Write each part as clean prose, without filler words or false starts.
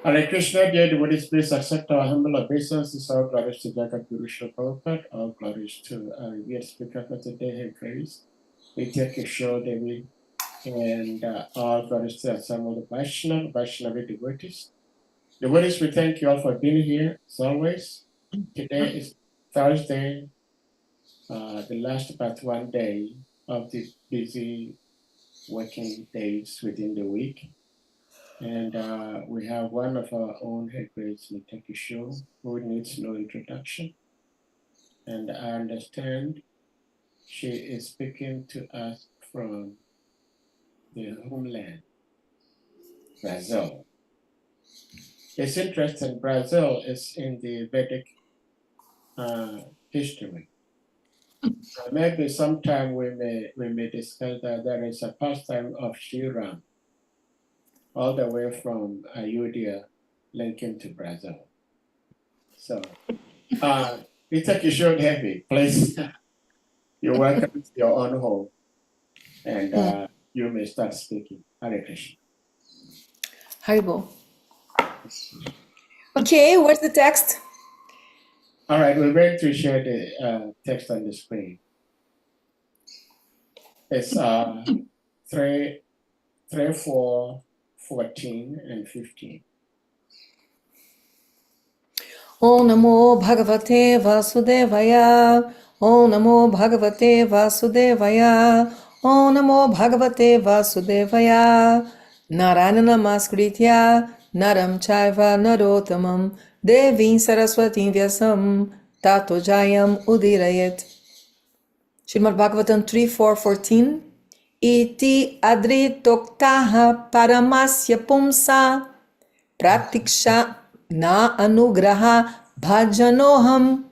Hare Krishna, dear devotees, please accept our humble obeisance. All glories to Jagad-Guru Srila Prabhupada. All glories to our revered speaker for today, Her Grace, NITYA-KISHORE Devi, and all glories to some of the Vaishnavi devotees. Devotees, we thank you all for being here as always. Today is Thursday, the last but one day of the busy working days within the week. And we have one of our own head grades, NITYA-KISHORE, who needs no introduction. And I understand she is speaking to us from the homeland, Brazil. It's interesting, Brazil is in the Vedic history. Maybe sometime we may discuss that there is a pastime of Shiram all the way from Ayodhya linking to Brazil. So, NITYA-KISHORE Devi, please, you're welcome to your own home, and you may start speaking. Hare Krishna. Haribo. Okay, where's the text? All right, we're going to share the text on the screen. It's 3, 4, 14, and 15. Om Namo Bhagavate Vasudevaya. Om Namo Bhagavate Vasudevaya. Om Namo Bhagavate Vasudevaya. Narayana Namaskritya Naram Chaiva Narotamam Devim Saraswatim Vyasam Tato Jayam Udirayet. Srimad Bhagavatam 3.4.14. Iti adritoktaha paramasya pumsa pratiksha na anugraha bhajanoham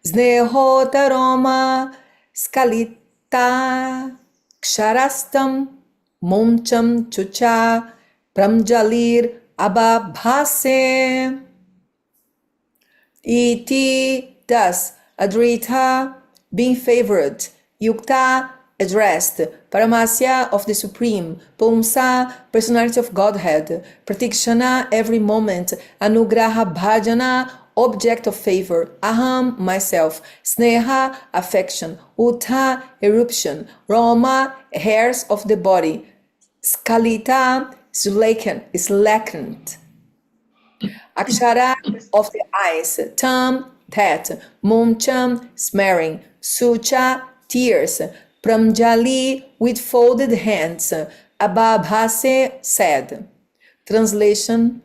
snehotaroma skalita ksharastam mumcham chucha pramjalir ababhase. Iti, thus, adrita, being favored, yukta, addressed, paramasya, of the Supreme, pumsa, personality of Godhead, pratikshana, every moment, anugraha bhajana, object of favor, aham, myself, sneha, affection, uttha, eruption, roma, hairs of the body, skalita, slackened, akshara, of the eyes, tam, that, mumcham, smearing, sucha, tears, pramjali, with folded hands, ababhase, said. Translation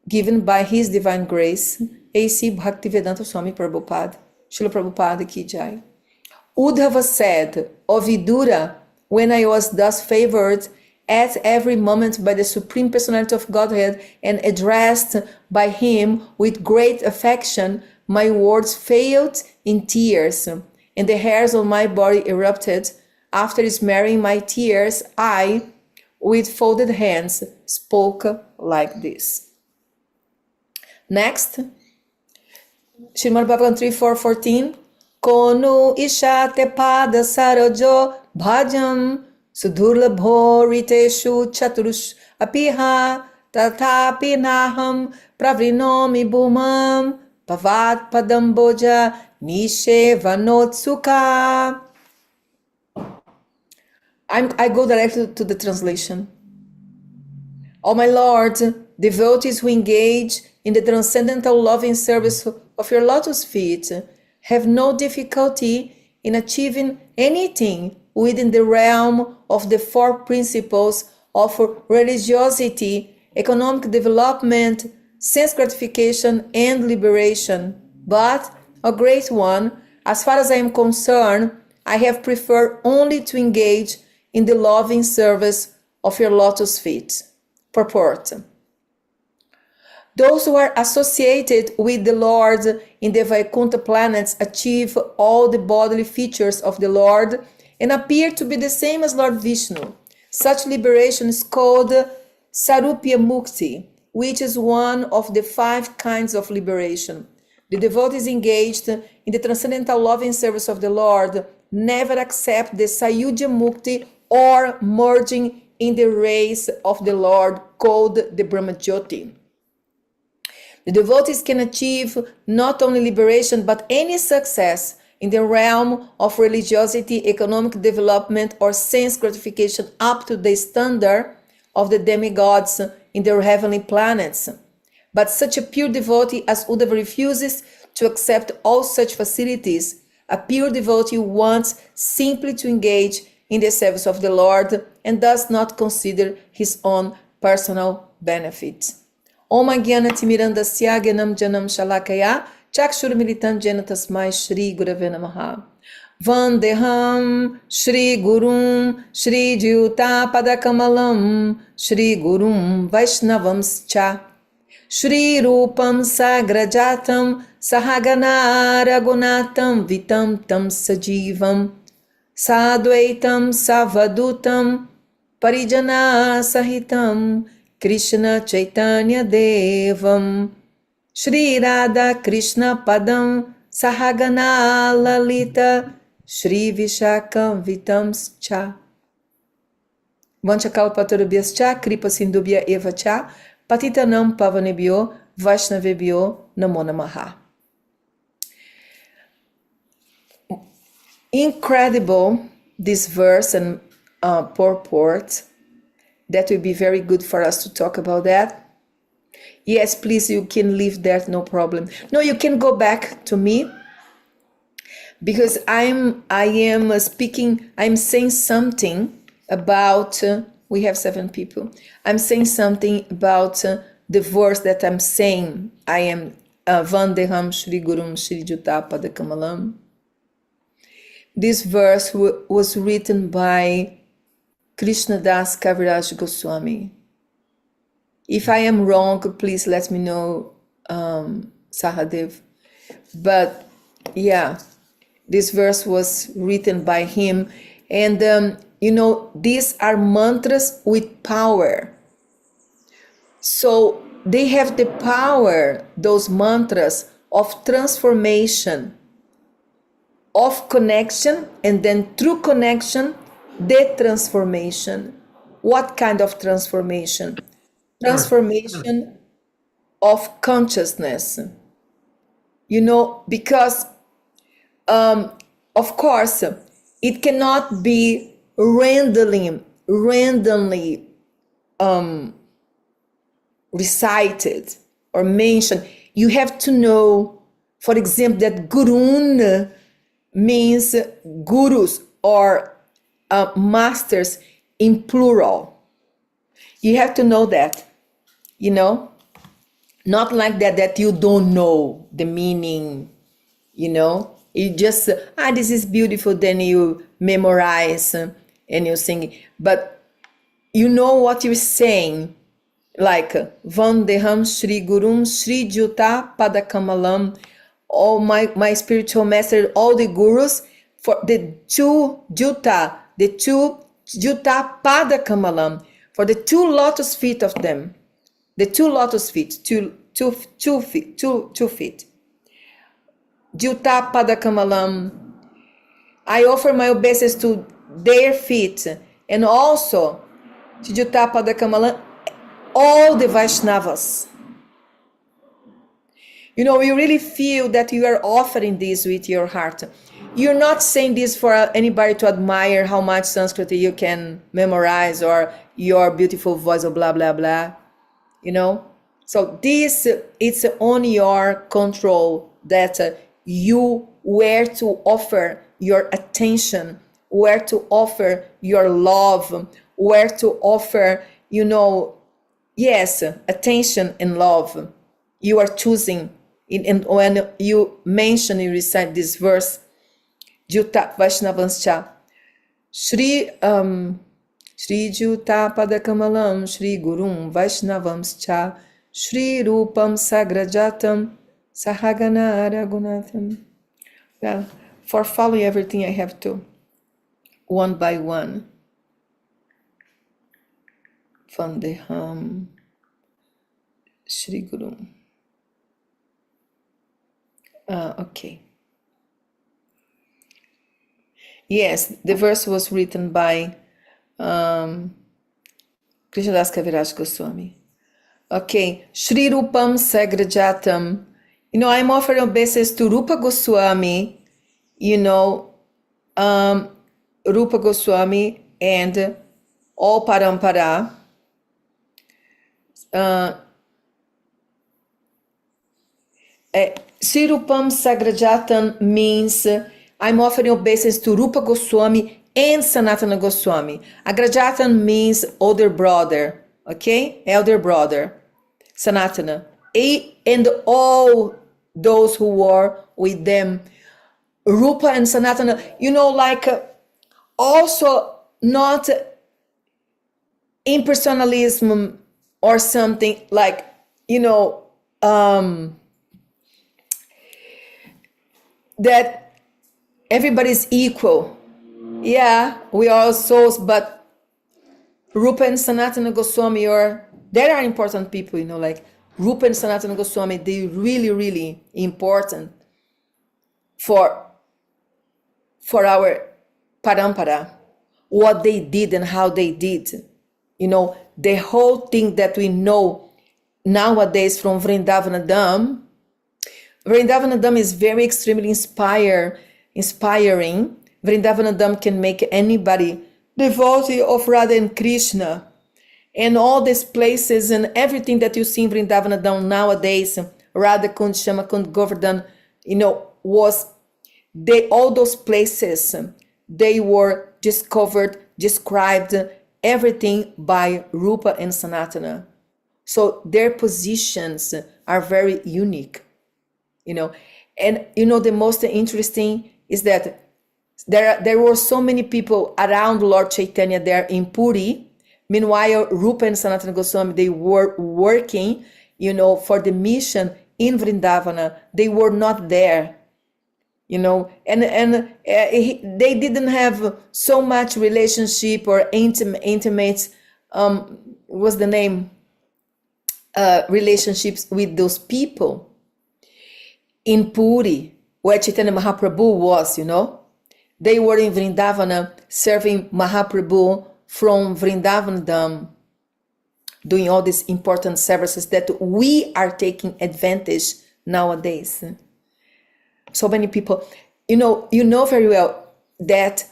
given by His Divine Grace, A.C. Bhaktivedanta Swami Prabhupada, Srila Prabhupada Ki Jai. Uddhava said of Vidura, when I was thus favored at every moment by the Supreme Personality of Godhead and addressed by Him with great affection, my words failed in tears, and the hairs on my body erupted. After smearing my tears, I, with folded hands, spoke like this. Next, Srimad Bhagavatam 3.4.14. Konu isha te pada sarojo bhajam sudurlabho riteshu chaturush apiha tatapi naham pravrinomi bhumam pavat padamboja nishe vanotsuka. I go directly to the translation. O my Lord, devotees who engage in the transcendental loving service of your lotus feet have no difficulty in achieving anything within the realm of the 4 principles of religiosity, economic development, sense gratification, and liberation. But, a great one, as far as I am concerned, I have preferred only to engage in the loving service of your lotus feet. Purport. Those who are associated with the Lord in the Vaikuntha planets achieve all the bodily features of the Lord and appear to be the same as Lord Vishnu. Such liberation is called Sarupya Mukti, which is one of the 5 kinds of liberation. The devotees engaged in the transcendental loving service of the Lord never accept the Sayudhya Mukti or merging in the rays of the Lord called the Brahmajyoti. The devotees can achieve not only liberation but any success in the realm of religiosity, economic development, or sense gratification up to the standard of the demigods in their heavenly planets. But such a pure devotee as Uddhava refuses to accept all such facilities. A pure devotee wants simply to engage in the service of the Lord and does not consider his own personal benefits. Om Gyana Timirandasya Gyanam Janam Shalakaya Chakshur Militam Jena Tasmai Shri Gurave Namaha. Vandeham Shri Gurum Shri Jyuta Padakamalam Shri Gurum Vaishnavamscha Shri Rupam Sagrajatam Sahagana Ragunatam Vitam Tam Sajivam Sadvaitam Savadutam Parijana Sahitam Krishna Chaitanya Devam Shri Radha Krishna Padam Sahagana Lalita Shri Vishakam Vitamscha Vanchakalpatarubhyascha Kripa Sindubhya Eva Cha Patitanam Pavanebhyo Vaishnavebhyo Namo Namaha. Incredible this verse and purport. That will be very good for us to talk about that. Yes, please, you can leave that, no problem. No, you can go back to me because I am speaking, I'm saying something about, we have 7 people. I'm saying something about the verse that I'm saying. I am Vandeham Shri Gurum Shri Juta Padakamalam. This verse was written by Krishnadas Kaviraj Goswami. If I am wrong, please let me know, Sahadev. But yeah, this verse was written by him. And, these are mantras with power. So they have the power, those mantras, of transformation, of connection, and then through connection, the transformation. What kind of transformation? Transformation of consciousness. Because, of course, it cannot be randomly recited or mentioned. You have to know, for example, that Gurun means gurus or masters in plural. You have to know that, not like that you don't know the meaning, you just, this is beautiful, then you memorize and you sing, but you know what you're saying, like Vandeham Shri Gurum Shri Juta Padakamalam, all my spiritual master, all the gurus, for the two Juta Padakamalam, for the 2 lotus feet of them, the 2 lotus feet, two feet. Juta Padakamalam, I offer my obeisance to their feet, and also to Juta Padakamalam, all the Vaishnavas. You really feel that you are offering this with your heart. You're not saying this for anybody to admire how much Sanskrit you can memorize or your beautiful voice or blah, blah, blah. So this, it's on your control that you where to offer your attention, where to offer your love, where to offer, yes, attention and love. You are choosing. And when you recite this verse, Juta Vaishnavanscha, Shri Juta Padakamalam, Shri Gurum Vaishnavamscha, Shri Rupam Sagrajatam, Sahagana Ragunatam. Well, for following everything, I have to, one by one. Vandeham Shri Gurum. Okay. Yes, the verse was written by Krishnadas Kaviraj Goswami. Okay, Shri Rupam Sagrajatam. I'm offering obeisance to Rupa Goswami, Rupa Goswami and all Parampara. Sri Rupam Sagrajatam means I'm offering obeisance to Rupa Goswami and Sanatana Goswami. Agrajatam means older brother, okay? Elder brother, Sanatana. And all those who were with them, Rupa and Sanatana, also not impersonalism or something like, that everybody's equal. Yeah, we are all souls, but Rupa and Sanatana Goswami there are important people, like Rupa and Sanatana Goswami, they really, really important for our parampara, what they did and how they did. The whole thing that we know nowadays from Vrindavanadam. Vrindavanadam is very extremely inspiring. Vrindavanadam can make anybody devotee of Radha and Krishna. And all these places and everything that you see in Vrindavanadam nowadays, Radha Kund, Shama Kund, Govardhan, all those places, they were discovered, described, everything by Rupa and Sanatana. So their positions are very unique, And the most interesting is that there were so many people around Lord Chaitanya there in Puri. Meanwhile, Rupa and Sanatana Goswami, they were working, for the mission in Vrindavana. They were not there, and they didn't have so much relationship or intimate, what's the name, relationships with those people in Puri, where Chaitanya Mahaprabhu was, They were in Vrindavana serving Mahaprabhu from Vrindavanadam, doing all these important services that we are taking advantage nowadays. So many people, you know very well that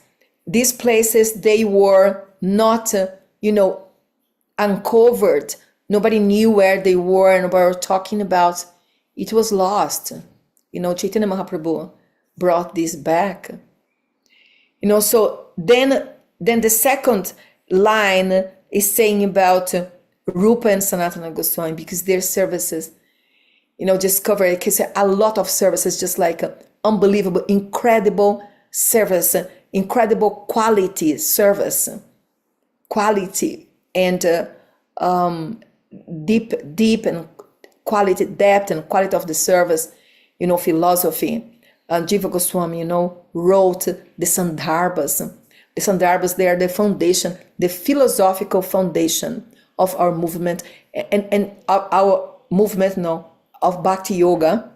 these places, they were not, uncovered. Nobody knew where they were and what we were talking about. It was lost. Chaitanya Mahaprabhu brought this back. So then the second line is saying about Rupa and Sanatana Goswami, because their services, discover a lot of services, just like unbelievable, incredible service, incredible quality service, quality and deep and quality, depth and quality of the service, philosophy. Jiva Goswami, wrote the Sandarbhas. The Sandarbhas, they are the foundation, the philosophical foundation of our movement and our movement, of Bhakti Yoga,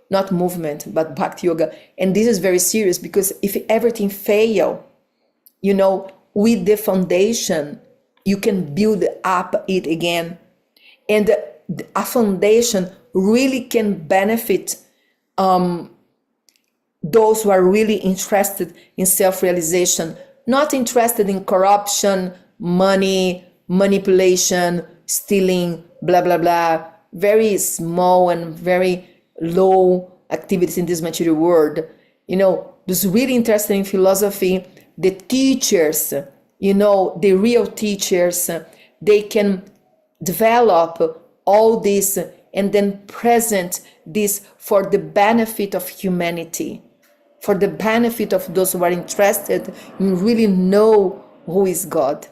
not movement, but Bhakti Yoga. And this is very serious, because if everything fail, with the foundation, you can build up it again. And a foundation really can benefit those who are really interested in self-realization, not interested in corruption, money, manipulation, stealing, blah, blah, blah, very small and very low activities in this material world. Those really interested in philosophy, the teachers, the real teachers, they can develop all this and then present this for the benefit of humanity, for the benefit of those who are interested in really know who is God,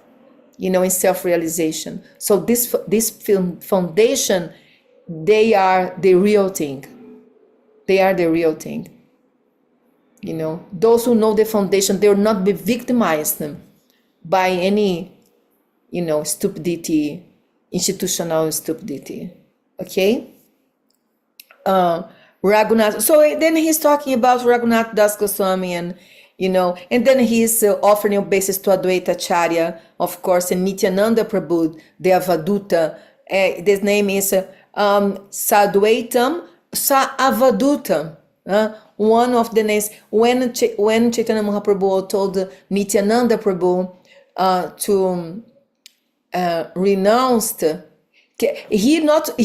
in self-realization. So this foundation, they are the real thing. They are the real thing. Those who know the foundation, they will not be victimized by any, stupidity, institutional stupidity. Okay? Raghunath. So then he's talking about Raghunath Das Goswami and then he's offering obeisance to Advaita Acharya, of course, and Nityananda Prabhu, the Avaduta, This name is Sadvaitam Avadutam. One of the names, when Chaitanya Mahaprabhu told Nityananda Prabhu to renounce, he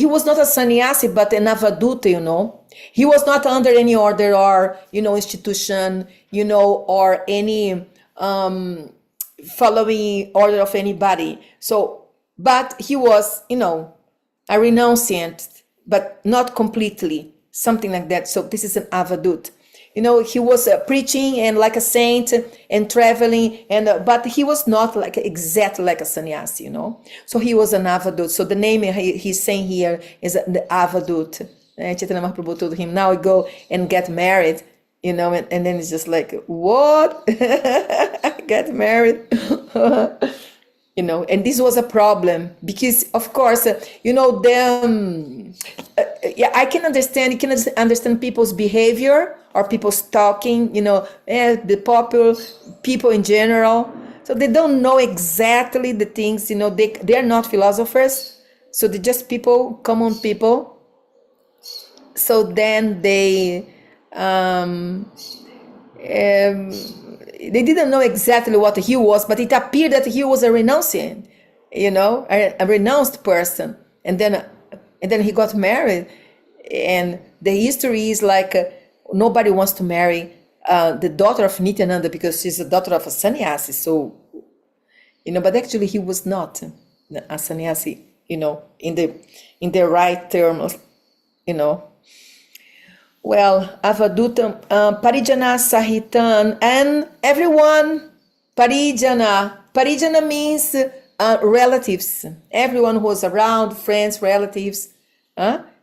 was not a sannyasi but an avaduta, he was not under any order or institution, or any following order of anybody. So, but he was a renunciant, but not completely, something like that. So this is an avadut. He was preaching and like a saint and traveling, and but he was not like exactly like a sannyasi, So he was an avadut. So the name he's saying here is the avadut. Chaitanya Mahaprabhu told him, now go and get married, and then it's just like, what? Get married? And this was a problem because, of course, I can understand. You can understand people's behavior or people's talking. The popular people in general. So they don't know exactly the things. They are not philosophers. So they're just people, common people. So then they didn't know exactly what he was, but it appeared that he was a renunciant, a renounced person. And then he got married. And the history is like nobody wants to marry the daughter of Nityananda because she's the daughter of a sannyasi. So, but actually he was not a sannyasi, in the right terms, Well, Avadutam, Parijana Sahitan, and everyone, Parijana. Parijana means relatives. Everyone who was around, friends, relatives.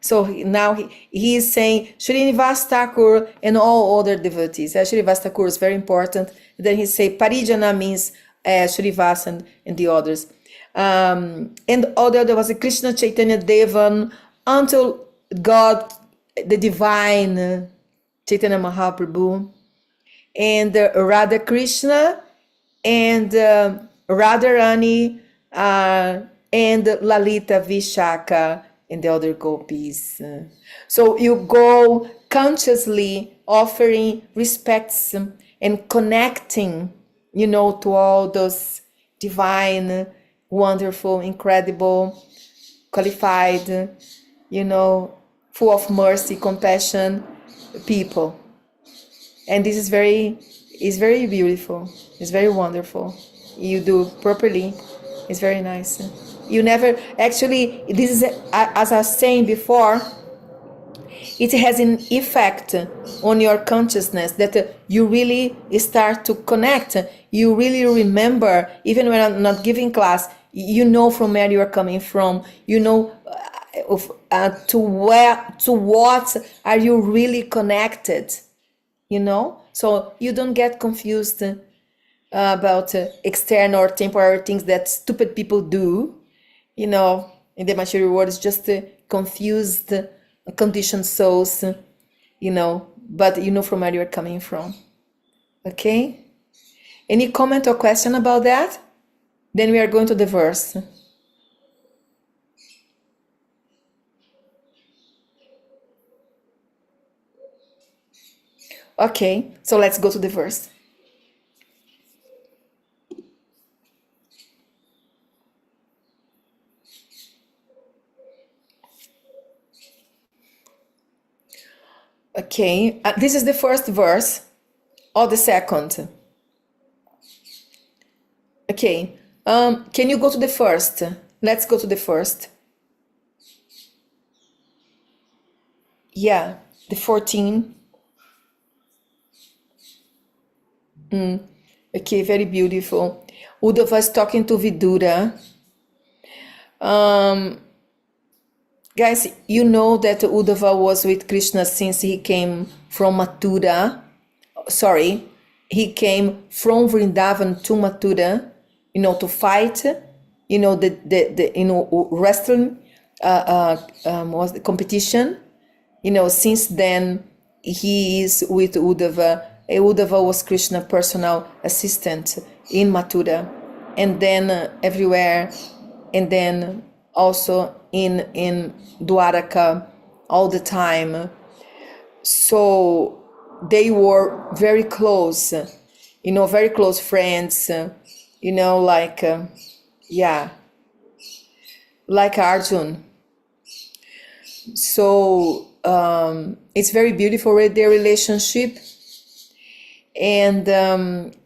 So now he is saying Srinivas Thakur and all other devotees. Srinivas Thakur is very important. Then he say Parijana means Srinivas and the others. And other, there was a Krishna Chaitanya Devan until God, the divine Chaitanya Mahaprabhu, and Radha Krishna, and Radharani, and Lalita Vishaka, and the other gopis. So you go consciously offering respects and connecting, to all those divine, wonderful, incredible, qualified, full of mercy, compassion people. And this is very beautiful. It's very wonderful. You do properly. It's very nice. You never, actually, this is, as I was saying before, it has an effect on your consciousness that you really start to connect. You really remember, even when I'm not giving class, from where you are coming from, to what are you really connected, so you don't get confused about external or temporary things that stupid people do, in the material world. It's just confused, conditioned souls, but from where you're coming from. Okay? Any comment or question about that? Then we are going to the verse. Okay, so let's go to the verse. Okay, this is the first verse or the second? Okay, can you go to the first? Let's go to the first. Yeah, the 14. Okay, very beautiful. Uddhava is talking to Vidura. Guys, you know that Uddhava was with Krishna since he came from Mathura. Sorry, he came from Vrindavan to Mathura, to fight, the wrestling was the competition. Since then he is with Uddhava. Uddhava was Krishna's personal assistant in Mathura, and then everywhere, and then also in Dwaraka all the time. So they were very close, very close friends, like, yeah, like Arjun. So it's very beautiful, their relationship. And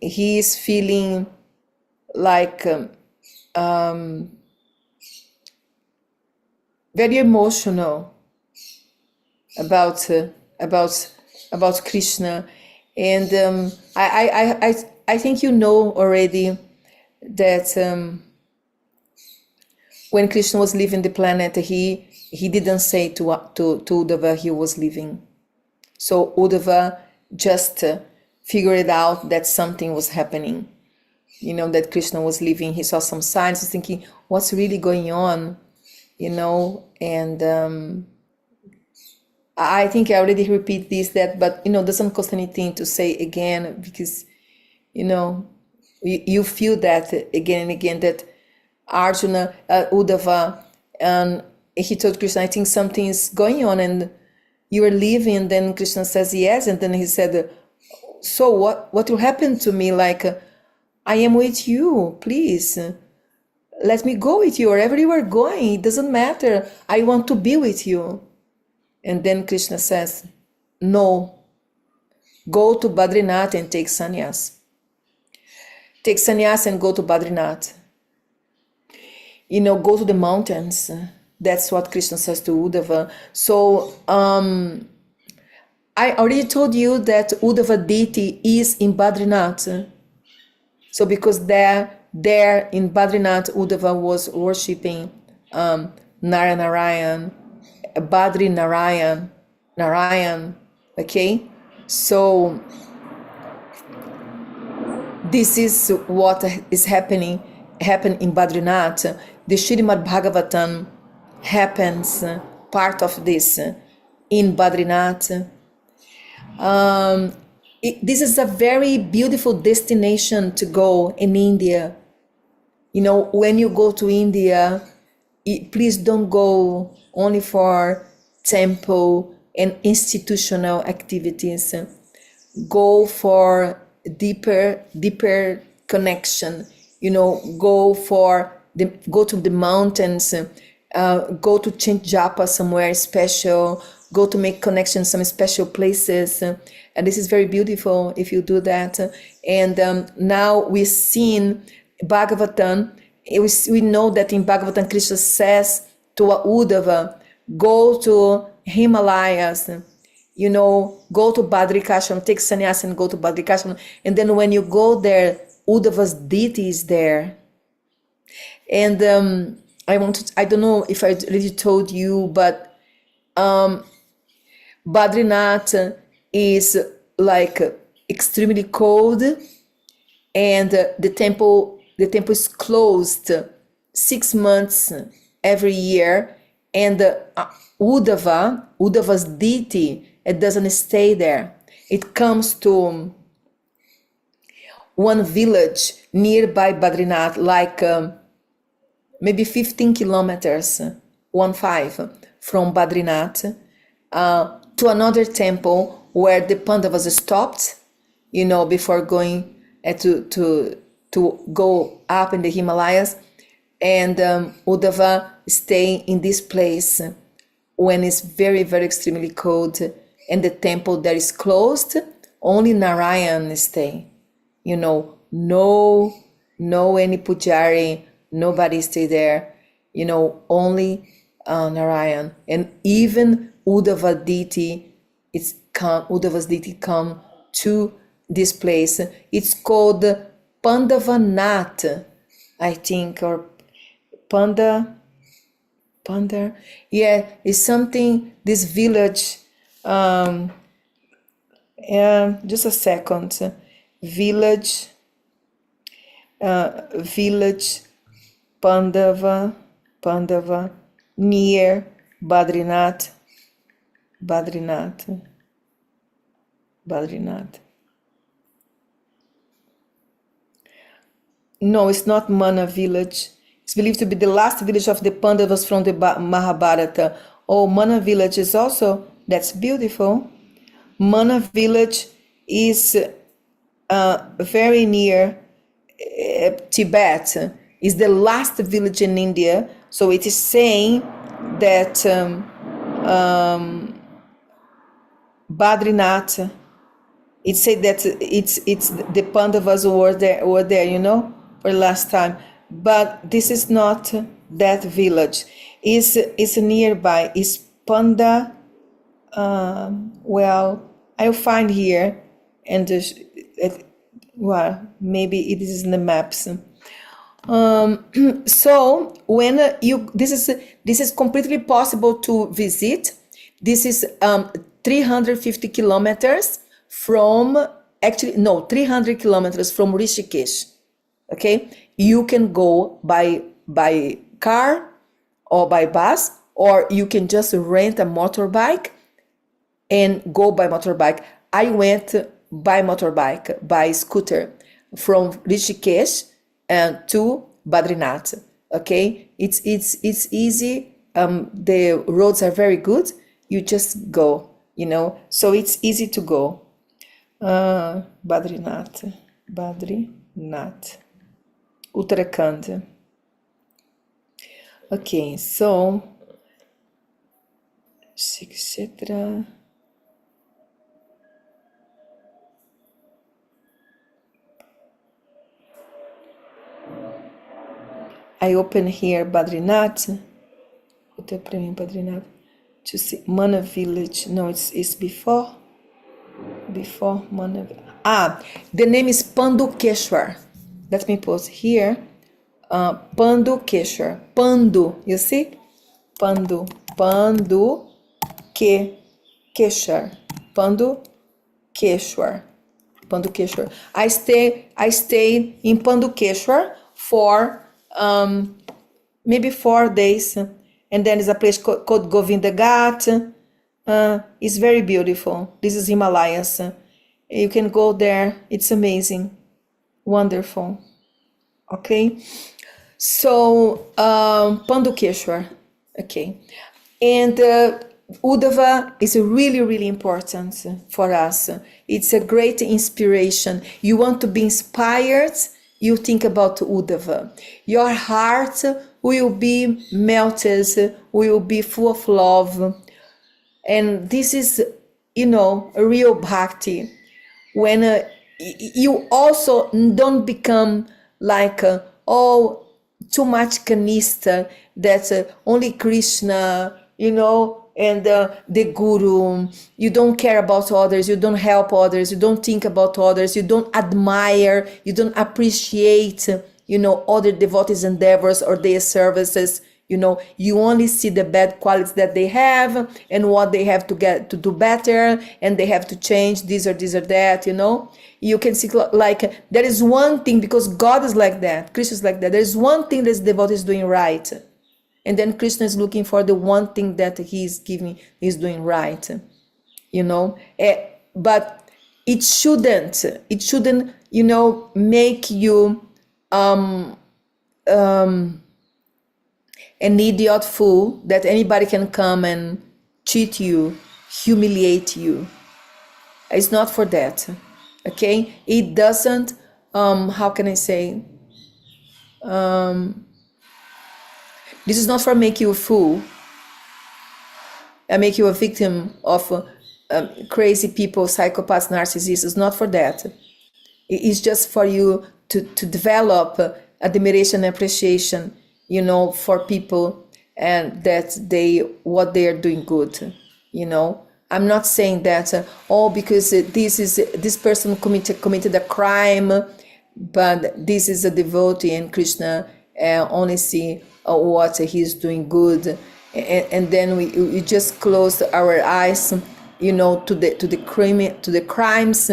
he is feeling like very emotional about about about Krishna, and I think you know already that when Krishna was leaving the planet, he didn't say to Uddhava he was leaving. So Uddhava just figured out that something was happening. That Krishna was leaving. He saw some signs. He's thinking, what's really going on? And I think I already repeat but doesn't cost anything to say again, because you feel that again and again, that Arjuna, Uddhava, and he told Krishna, I think something is going on and you are leaving. And then Krishna says yes, and then he said, so what will happen to me? Like, I am with you, please let me go with you wherever you are going. It doesn't matter. I want to be with you. And then Krishna says, no, go to Badrinath and take sannyas. Take sannyas and go to Badrinath. Go to the mountains. That's what Krishna says to Uddhava. So I already told you that Uddhava deity is in Badrinath. So because there in Badrinath, Uddhava was worshipping Narayan, Badri Narayan, okay? So this is what is happened in Badrinath. The SRIMAD BHAGAVATAM happens, part of this, in Badrinath. This is a very beautiful destination to go in India. When you go to India, please don't go only for temple and institutional activities. Go for deeper connection. Go to the mountains. Go to chant japa somewhere special. Go to make connections some special places, and this is very beautiful if you do that. And now we've seen Bhagavatam. We know that in Bhagavatam, Krishna says to Uddhava, go to Himalayas, go to Badrikashram, take sannyas and go to Badrikashram. And then when you go there, Uddhava's deity is there. And I don't know if I already told you, but Badrinath is like extremely cold, and the temple is closed 6 months every year, and Uddhava's deity, it doesn't stay there. It comes to one village nearby Badrinath, like maybe 15 kilometers, 15 from Badrinath, to another temple where the Pandavas stopped, before going to go up in the Himalayas. And Uddhava stay in this place when it's very, very extremely cold, and the temple there is closed. Only Narayan stay. No any pujari, nobody stay there. Only Narayan. And even Uddhava's deity come to this place. It's called Pandavanath, I think, or Panda. Yeah, it's something. This village. Just a second. Village Pandava near Badrinath. No, it's not Mana village. It's believed to be the last village of the Pandavas from the Mahabharata. Oh, Mana village is also, that's beautiful. Mana village is very near Tibet. Is the last village in India. So it is saying that Badrinath, it said that it's the Pandavas who were there, you know, for the last time. But this is not that village. It's nearby. It's Panda. Well, I'll find here, and well, maybe it is in the maps. So when this is completely possible to visit. This is 350 kilometers from, actually no, 300 kilometers from Rishikesh. Okay, you can go by car or by bus, or you can just rent a motorbike and go by motorbike. I went by motorbike, by scooter, from Rishikesh to Badrinath. Okay, it's easy. The roads are very good. You just go, you know, so it's easy to go. Badrinath, Uttarakhand. Okay, so etc. I open here Badrinath. Badrinath to see Mana village. No, it's before Mana. The name is Pandukeshwar. Let me put here. Pandukeshwar. Pandu, you see? Keshwar. Pandukeshwar. I stayed in Pandukeshwar for maybe 4 days, and then there's a place called Govinda Ghat. It's very beautiful. This is Himalayas. You can go there. It's amazing, wonderful. Okay, so Pandukeshwar. Okay, and Uddhava is really, really important for us. It's a great inspiration. You want to be inspired, you think about Uddhava. Your heart will be melted, will be full of love. And this is, you know, a real bhakti. When you also don't become like, too much kanista, that only Krishna, you know, and the guru, you don't care about others, you don't help others, you don't think about others, you don't admire, you don't appreciate, you know, other devotees' endeavors or their services. You know, you only see the bad qualities that they have and what they have to get to do better, and they have to change this or that, you know. You can see like there is one thing, because God is like that, Krishna is like that. There is one thing that the devotee is doing right, and then Krishna is looking for the one thing that he's doing right, you know. But it shouldn't, you know, make you an idiot fool that anybody can come and cheat you, humiliate you. It's not for that. Okay, it doesn't, how can I say, this is not for make you a fool and make you a victim of crazy people, psychopaths, narcissists. It's not for that. It's just for you to develop admiration and appreciation, you know, for people, and that what they are doing good, you know. I'm not saying that because this person committed a crime, but this is a devotee and Krishna only see what he's doing good, and then we just close our eyes, you know, to the crimes,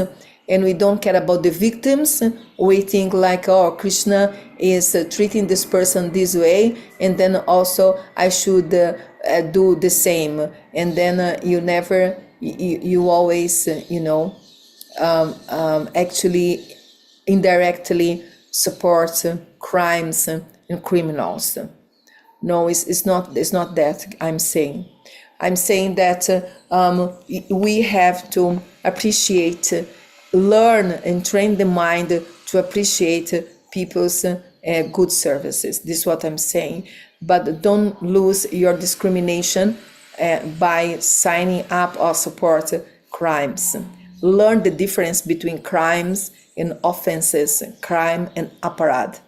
and we don't care about the victims. We think like, oh, Krishna is treating this person this way, and then also I should do the same. And then you always, you know, actually indirectly support crimes and criminals. No, it's not that I'm saying. I'm saying that we have to appreciate, learn and train the mind to appreciate people's good services. This is what I'm saying. But don't lose your discrimination by signing up or support crimes. Learn the difference between crimes and offenses, crime and aparad.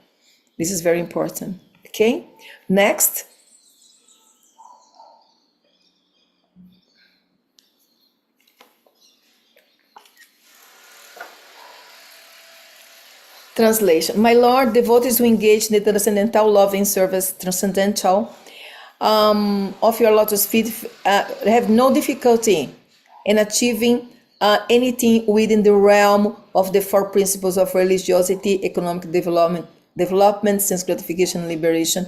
This is very important. Okay, next. Translation. My Lord, devotees who engage in the transcendental loving service, transcendental of your lotus feet, have no difficulty in achieving anything within the realm of the four principles of religiosity, economic development, sense gratification, and liberation.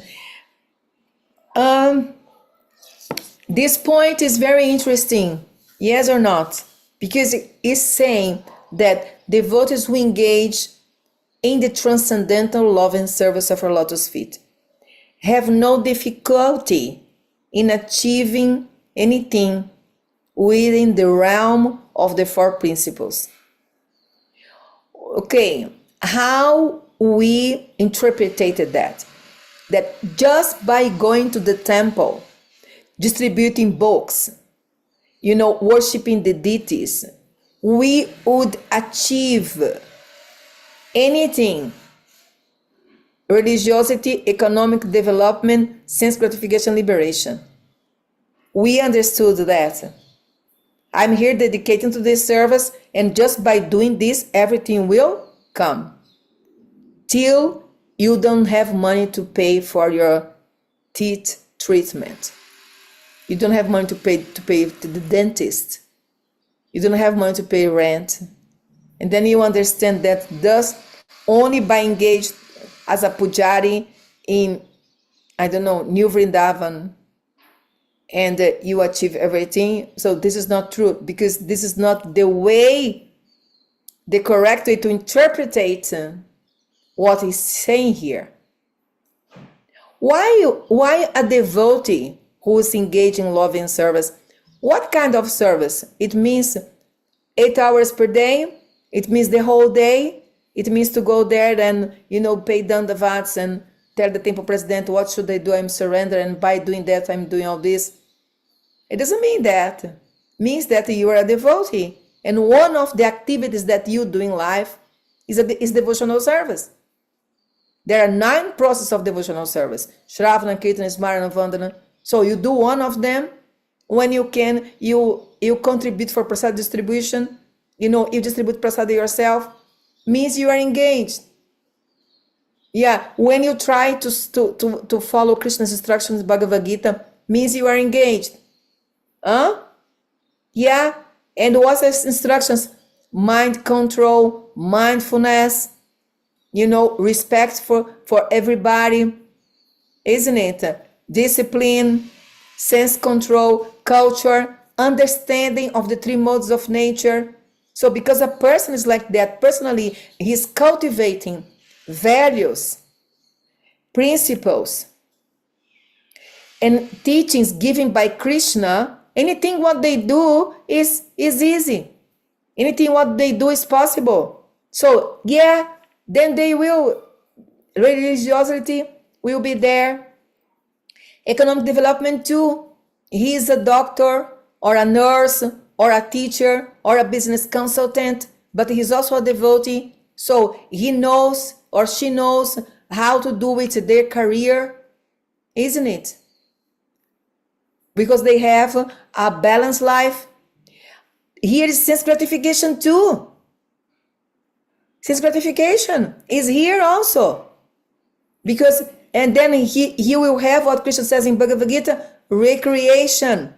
This point is very interesting, yes or not? Because it's saying that devotees who engage in the transcendental love and service of our lotus feet have no difficulty in achieving anything within the realm of the four principles. Okay, how we interpreted that just by going to the temple, distributing books, worshiping the deities, we would achieve anything: religiosity, economic development, sense gratification, liberation. We understood that. I'm here dedicating to this service, and just by doing this, everything will come. Till you don't have money to pay for your teeth treatment. You don't have money to pay to the dentist. You don't have money to pay rent. And then you understand that thus only by engaged as a pujari in, New Vrindavan, and you achieve everything. So this is not true, because this is not the correct way to interpret what he's saying here. Why a devotee who is engaged in love and service? What kind of service? It means 8 hours per day. It means the whole day. It means to go there and, pay dandavats and tell the temple president, what should I do? I'm surrender, and by doing that, I'm doing all this. It doesn't mean that. It means that you are a devotee. And one of the activities that you do in life is devotional service. There are 9 processes of devotional service: Shravana, Kirtana, Smarana, Vandana. So you do one of them. When you can, you contribute for prasad distribution. You distribute prasad yourself. Means you are engaged. Yeah, when you try to follow Krishna's instructions, Bhagavad Gita, means you are engaged. Yeah, and what's the instructions? Mind control, mindfulness, respect for everybody, isn't it? Discipline, sense control, culture, understanding of the 3 modes of nature. So because a person is like that, personally, he's cultivating values, principles, and teachings given by Krishna. Anything what they do is easy. Anything what they do is possible. So yeah, then religiosity will be there. Economic development too. He is a doctor or a nurse or a teacher or a business consultant, but he's also a devotee. So he knows or she knows how to do it their career, isn't it? Because they have a balanced life. Here is sense gratification too. Sense gratification is here also. And then he will have what Krishna says in Bhagavad Gita: recreation,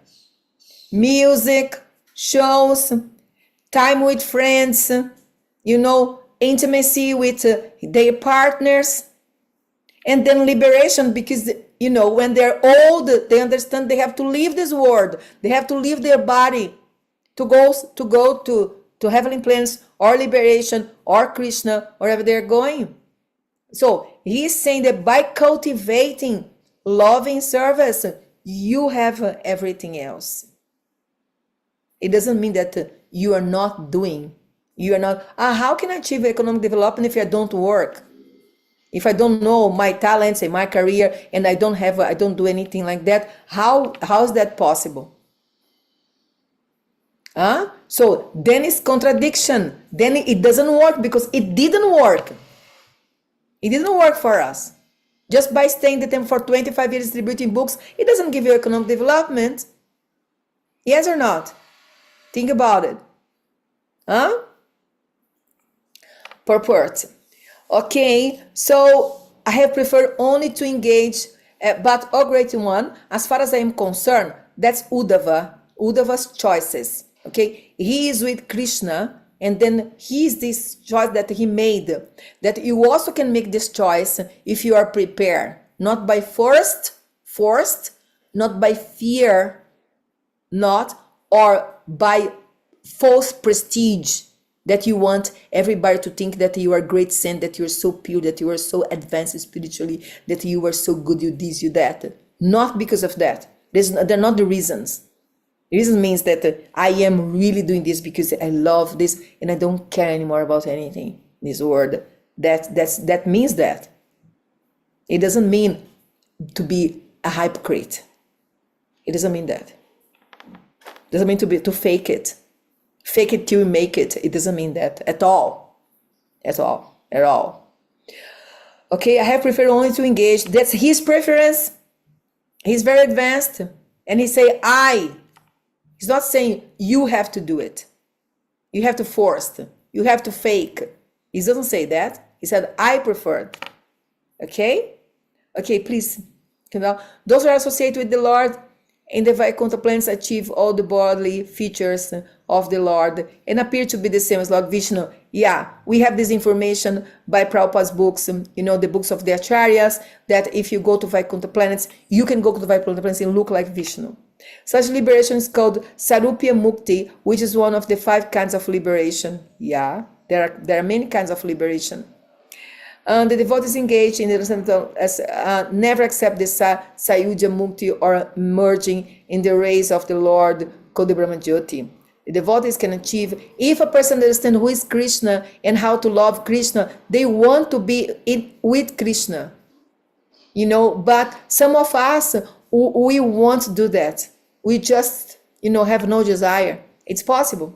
music, shows, time with friends, intimacy with their partners, and then liberation, because when they're old, they understand they have to leave this world, they have to leave their body to go to heavenly planes or liberation or Krishna, wherever they're going. So he's saying that by cultivating loving service, you have everything else. It doesn't mean that you are not doing. You are not, how can I achieve economic development if I don't work? If I don't know my talents and my career and I don't do anything like that, how is that possible? So then it's contradiction. Then it doesn't work because it didn't work. It didn't work for us. Just by staying the temple for 25 years distributing books, it doesn't give you economic development. Yes or not? Think about it. Purport. Okay, so I have preferred only to engage, but oh great one, as far as I am concerned, that's Uddhava's choices. Okay, he is with Krishna, and then he's this choice that he made, that you also can make this choice if you are prepared, not by forced, not by fear, not, or by false prestige, that you want everybody to think that you are great saint, that you're so pure, that you are so advanced spiritually, that you are so good, you this, you that. Not because of that. They're not the reasons. The reason means that I am really doing this because I love this and I don't care anymore about anything in this world. That means that. It doesn't mean to be a hypocrite. It doesn't mean that. It doesn't mean to fake it. Fake it till you make it. It doesn't mean that at all. At all. Okay, I have preferred only to engage. That's his preference. He's very advanced. And he say, I. He's not saying you have to do it. You have to force. You have to fake. He doesn't say that. He said, I preferred. Okay? Okay, please. Those who are associated with the Lord in the Vaikuntha planes achieve all the bodily features of the Lord and appear to be the same as Lord Vishnu. Yeah, we have this information by Prabhupada's books, the books of the Acharyas, that if you go to Vaikuntha planets, you can go to the Vaikuntha planets and look like Vishnu. Such liberation is called Sarupya Mukti, which is one of the 5 kinds of liberation. Yeah, there are many kinds of liberation. The devotees engaged in the never accept the Sayuja Mukti or merging in the rays of the Lord called the Brahmajyoti. The devotees can achieve, if a person understands who is Krishna and how to love Krishna, they want to be with Krishna. But some of us, we won't do that. We just, have no desire. It's possible.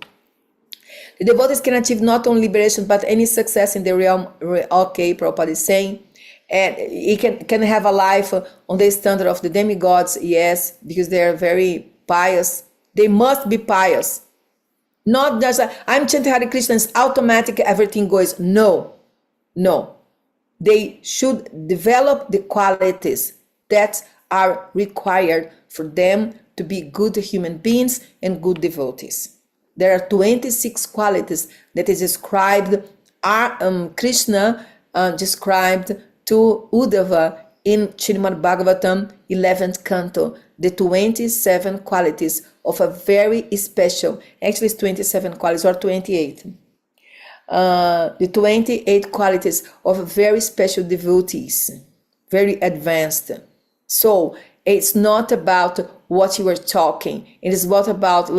The devotees can achieve not only liberation, but any success in the realm. Okay, Prabhupada is saying. And he can have a life on the standard of the demigods, yes, because they are very pious. They must be pious. Not just, I'm chanting Hare Krishna, it's automatic, everything goes. No. They should develop the qualities that are required for them to be good human beings and good devotees. There are 26 qualities that is described, Krishna described to Uddhava in Srimad Bhagavatam 11th canto, the 27 qualities of a very special, actually it's 27 qualities or 28. The 28 qualities of very special devotees, very advanced. So it's not about what you are talking. It is what about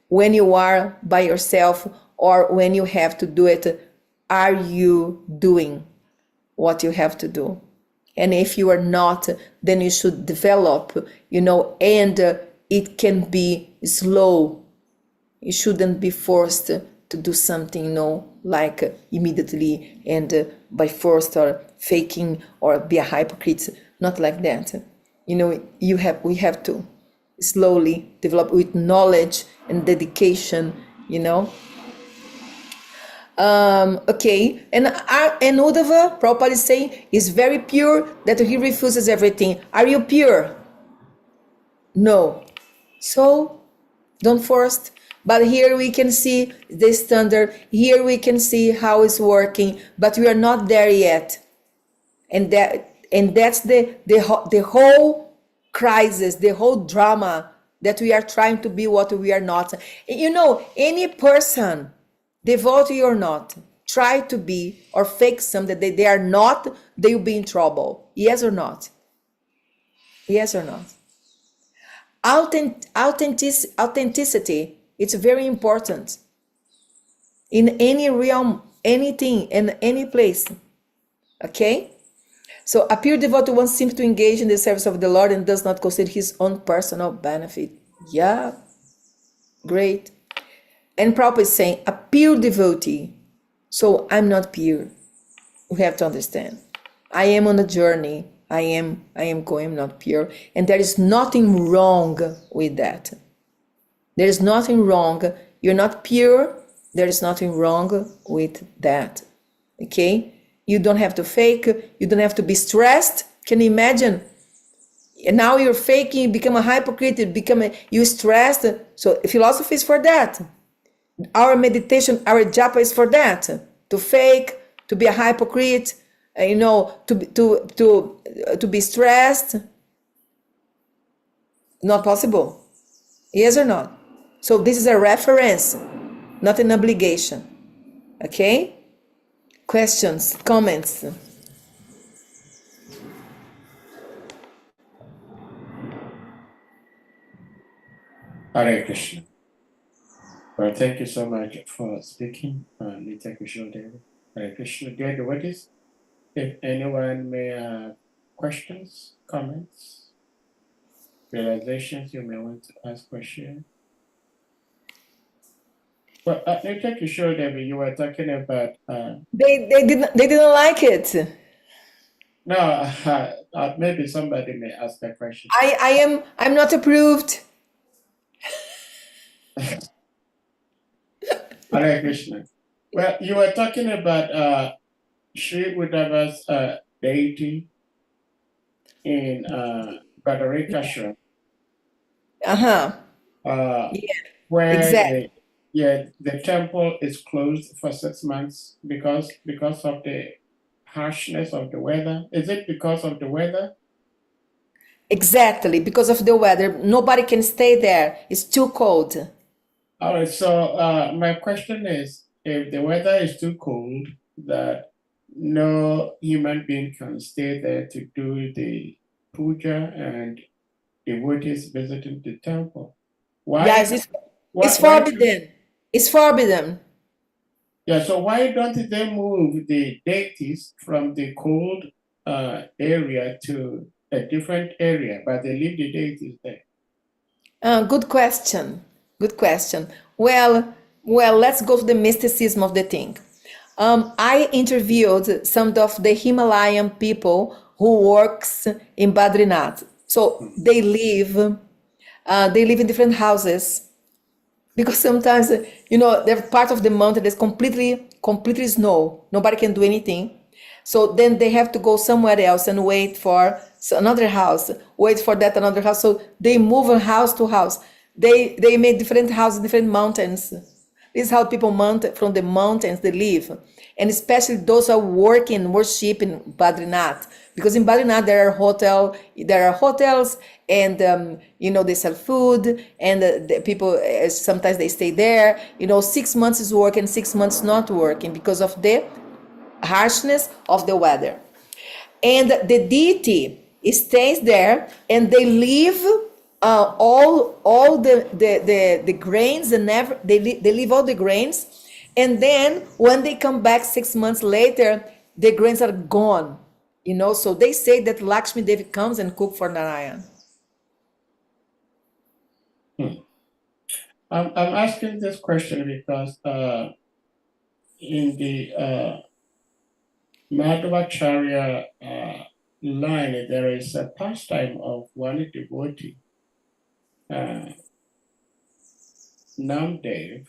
when you are by yourself or when you have to do it, are you doing what you have to do? And if you are not, then you should develop, and it can be slow. You shouldn't be forced to do something, immediately and by force or faking or be a hypocrite. Not like that. We have to slowly develop with knowledge and dedication, Okay, and Uddhava, Prabhupada is saying, is very pure, that he refuses everything. Are you pure? No. So, don't force. But here we can see the standard. Here we can see how it's working, but we are not there yet. And that's the whole crisis, the whole drama, that we are trying to be what we are not. Any person, devotee or not, try to be or fake something that they are not, they will be in trouble. Yes or not? Yes or not? Authenticity, it's very important in any realm, anything, in any place. Okay? So a pure devotee one seems to engage in the service of the Lord and does not consider his own personal benefit. Yeah, great. And Prabhupada is saying a pure devotee. So I'm not pure. We have to understand. I am on a journey. I am going not pure. And there is nothing wrong with that. There is nothing wrong. You're not pure. There is nothing wrong with that. Okay? You don't have to fake. You don't have to be stressed. Can you imagine? And now you're faking, you become a hypocrite, you stressed. So philosophy is for that. Our meditation, our japa is for that. To fake, to be a hypocrite, to be stressed. Not possible. Yes or not? So this is a reference, not an obligation. Okay? Questions, comments? Hare Krishna. Well, thank you so much for speaking, NITYA-KISHORE Devi. Hare Krishna. Dear devotees, if anyone may have questions, comments, realizations, you may want to ask or share. Well, NITYA-KISHORE Devi, you were talking about. They didn't like it. No, maybe somebody may ask that question. I'm not approved. Hare Krishna. Well, you were talking about Sri Uddhava's deity in BHAGAVATAM. Uh-huh. Where Exactly. the temple is closed for 6 months because of the harshness of the weather. Is it because of the weather? Exactly, because of the weather. Nobody can stay there. It's too cold. All right, so my question is, if the weather is too cold that no human being can stay there to do the puja and devotees visiting the temple, Yes, it's why forbidden. It's forbidden. yeah, so why don't they move the deities from the cold area to a different area, but they leave the deities there? Good question. Good question. Well, let's go to the mysticism of the thing. I interviewed some of the Himalayan people who works in Badrinath. So they live in different houses because sometimes they're part of the mountain that's completely snow. Nobody can do anything. So then they have to go somewhere else and wait for another house, wait for that another house. So they move from house to house. They make different houses, different mountains. This is how people from the mountains they live, and especially those who are working worship in Badrinath, because in Badrinath there are hotels, and they sell food, and the people sometimes they stay there. 6 months is working, 6 months not working because of the harshness of the weather. And the deity stays there, and they leave all the grains, and they leave all the grains, and then when they come back 6 months later, the grains are gone. So they say that Lakshmi Devi comes and cook for Narayan. I'm asking this question because in the Madhvacharya line, there is a pastime of one devotee, Namdev,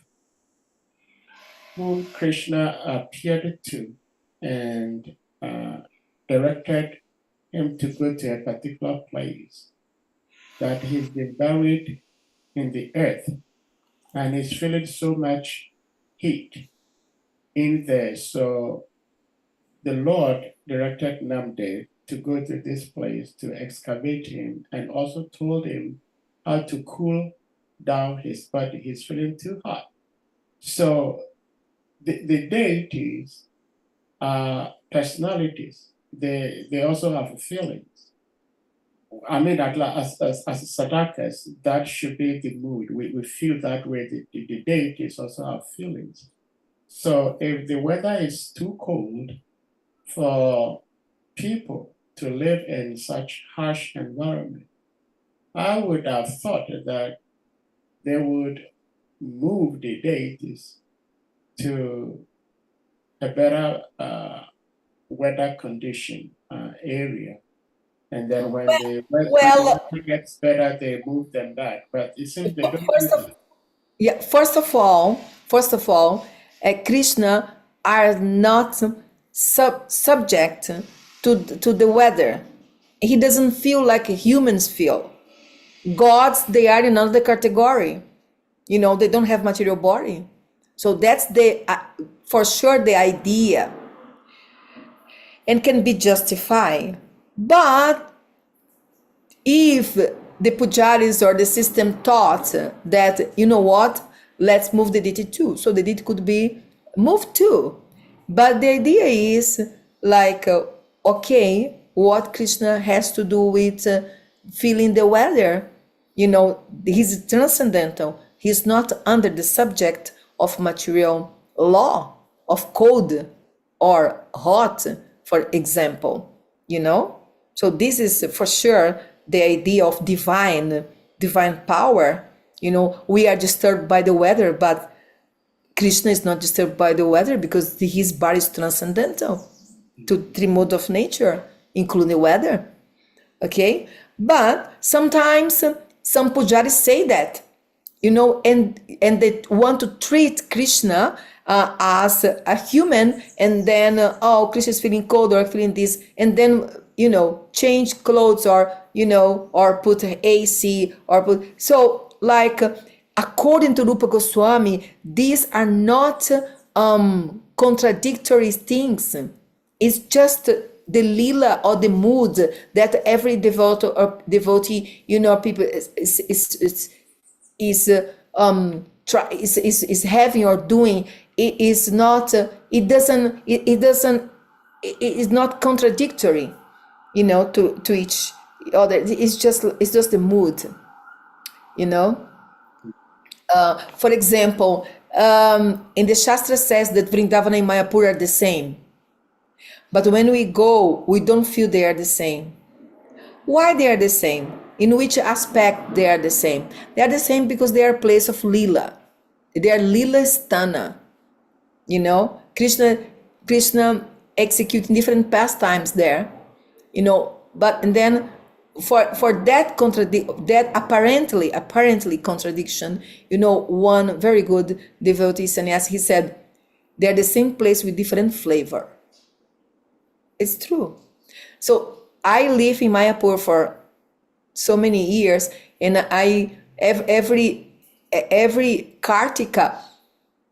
who Krishna appeared to and directed him to go to a particular place that he's been buried in the earth and he's feeling so much heat in there. So the Lord directed Namdev to go to this place to excavate him, and also told him how to cool down his body. He's feeling too hot. So the deities are personalities. They also have feelings. I mean, as Sadakas, that should be the mood. We feel that way. The deities also have feelings. So if the weather is too cold for people to live in such harsh environment, I would have thought that they would move the deities to a better weather condition area. And then when the weather gets better, they move them back. But it seems they don't do that. Yeah, first of all, Krishna are not subject to the weather. He doesn't feel like humans feel. Gods, they are in another category. You know, they don't have material body. So that's for sure the idea, and can be justified. But if the pujaris or the system thought that, you know what, let's move the deity too, so the deity could be moved too. But the idea is like, okay, what Krishna has to do with feeling the weather? You know, he's transcendental. He's not under the subject of material law, of cold or hot, for example, you know? So this is for sure the idea of divine power. You know, we are disturbed by the weather, but Krishna is not disturbed by the weather because his body is transcendental to three modes of nature, including weather. Okay? But sometimes some pujaris say that, you know, and they want to treat Krishna as a human, and then, oh, Krishna is feeling cold or feeling this, and then, you know, change clothes, or, you know, or put AC, or put, so like, according to Rupa Goswami, these are not contradictory things. It's just the lila or the mood that every devotee, you know, people is having or doing. It is not. It is not contradictory, you know, to each other. It's just the mood, you know. For example, in the Shastra says that Vrindavana and Mayapur are the same. But when we go, we don't feel they are the same. Why they are the same? In which aspect they are the same? They are the same because they are a place of lila. They are lila sthana. You know, Krishna executing different pastimes there. You know, but and then for that apparently contradiction, you know, one very good devotee sannyasi, he said, they are the same place with different flavor. It's true. So I live in Mayapur for so many years, and I have every Kartika,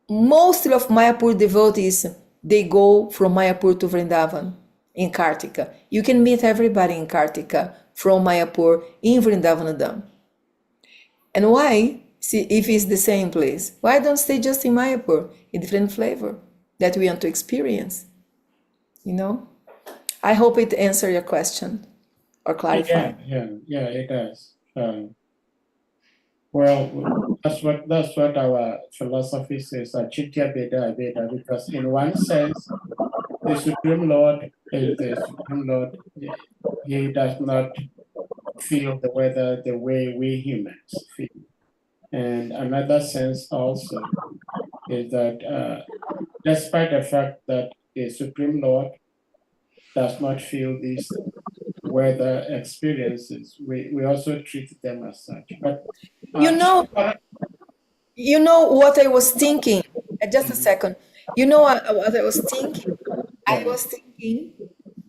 most of Mayapur devotees, they go from Mayapur to Vrindavan in Kartika. You can meet everybody in Kartika from Mayapur in Vrindavanadam. And why? See, if it's the same place, why don't stay just in Mayapur, in different flavor that we want to experience? You know? I hope it answered your question or clarified. Yeah, it does. Well, that's what our philosophy says, Achitya Veda Veda, because in one sense, the Supreme Lord is the Supreme Lord. He does not feel the weather the way we humans feel. And another sense also is that despite the fact that the Supreme Lord does not feel these weather experiences, we also treat them as such. But you know what I was thinking? Just a second. You know what I was thinking? I was thinking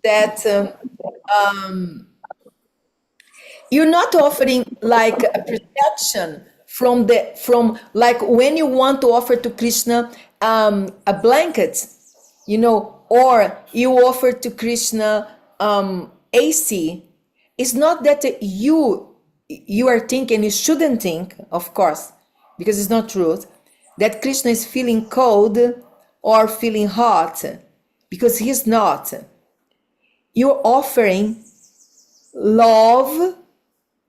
that you're not offering like a perception from like when you want to offer to Krishna a blanket, you know, or you offer to Krishna AC. It's not that you are thinking, you shouldn't think, of course, because it's not truth, that Krishna is feeling cold or feeling hot, because he's not. You're offering love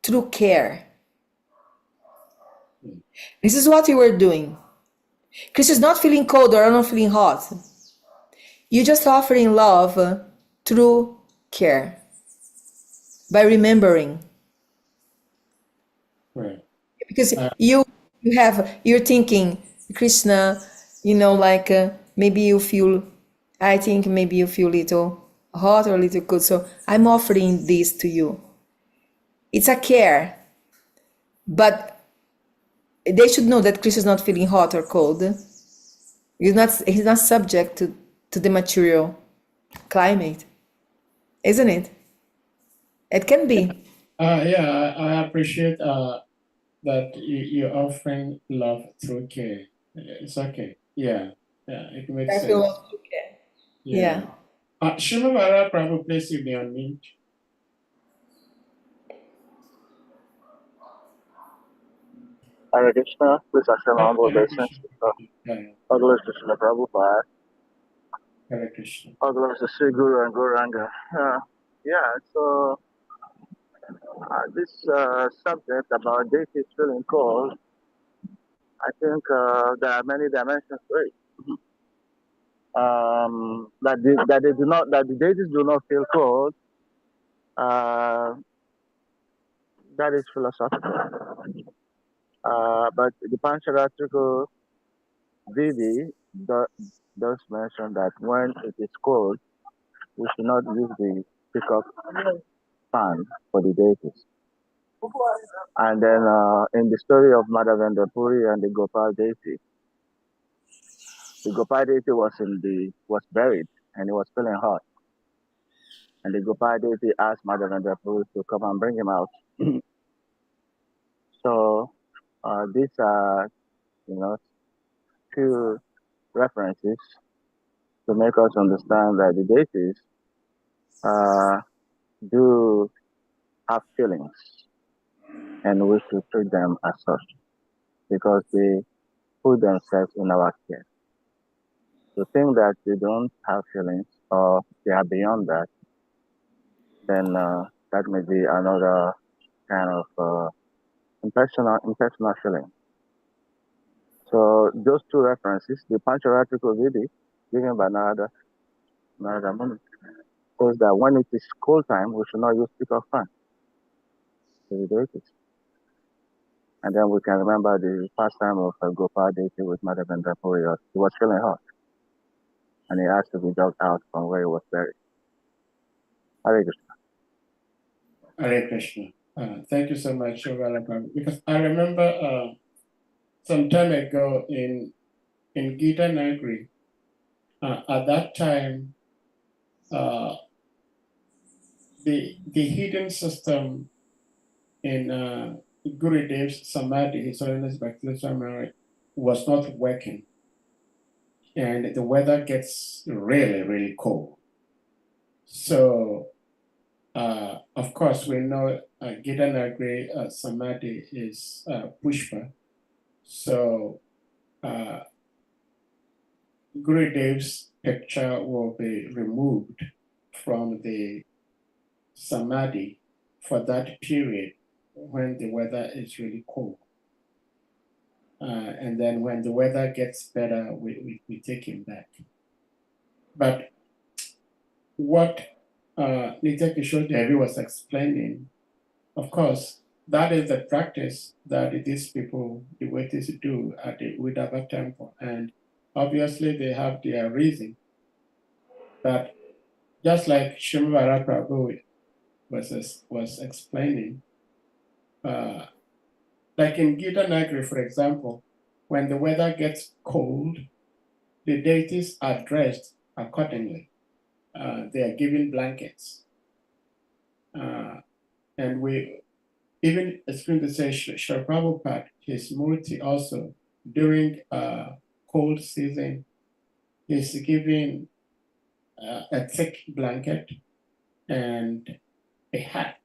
through care. This is what you are doing. Chris is not feeling cold or not feeling hot. You're just offering love through care by remembering. Right. Because you're thinking, Krishna, like maybe you feel, I think maybe you feel little hot or little cold, so I'm offering this to you. It's a care, but they should know that Krishna is not feeling hot or cold. He's not subject to the material climate, isn't it? It can be. Yeah, I appreciate that you're offering love through care. It's okay. Yeah, it makes I sense. feel love through care. Yeah. Shimamara Prabhu, please you be on mute. Hare Krishna, please accept my humble obeisance. All glories to Srila Prabhupada. Hare Krishna. All glories to Sri Guru and Gauranga. So this subject about deities feeling cold, I think there are many dimensions to it. That the deities do not feel cold. That is philosophical. But the Pancharatrika DEVI does mention that when it is cold, we should not use the pickup fan for the deities. And then in the story of Madhavendra Puri and the Gopal deity, the Gopal deity was buried and he was feeling hot. And the Gopal deity asked Madhavendra Puri to come and bring him out. So these are, few references to make us understand that the deities do have feelings, and we should treat them as such because they put themselves in our care. To think that they don't have feelings or they are beyond that, then that may be another kind of impersonal feeling. So those two references, the Pancharatrika Vidi given by Narada Muni, shows that when it is cold time, we should not use pickup fan to the deities. And then we can remember the first time of Gopal deity with Madhavendra Puri. He was feeling hot, and he asked to be dug out from where he was buried. Hare Krishna. Hare Krishna. Thank you so much, Shobhala Prabhu. Because I remember some time ago in Gita Nagri, at that time, the hidden system in Gurudev's Samadhi, His Holiness Bhakti Swami, was not working. And the weather gets really, really cold. So, of course, we know Gita Nagri Samadhi is Pushpa. So, Gurudev's picture will be removed from the Samadhi for that period when the weather is really cold. And then when the weather gets better, we take him back. But what NITYA-KISHORE Devi was explaining, of course, that is the practice that these people, the devotees, do at the Udava temple. And obviously they have their reason. But just like Shimamara Prabhu was explaining, like in Gita Nagri, for example, when the weather gets cold, the deities are dressed accordingly. They are given blankets. And we even explain to say Srila Prabhupada, his murti also, during cold season, is given a thick blanket and a hat.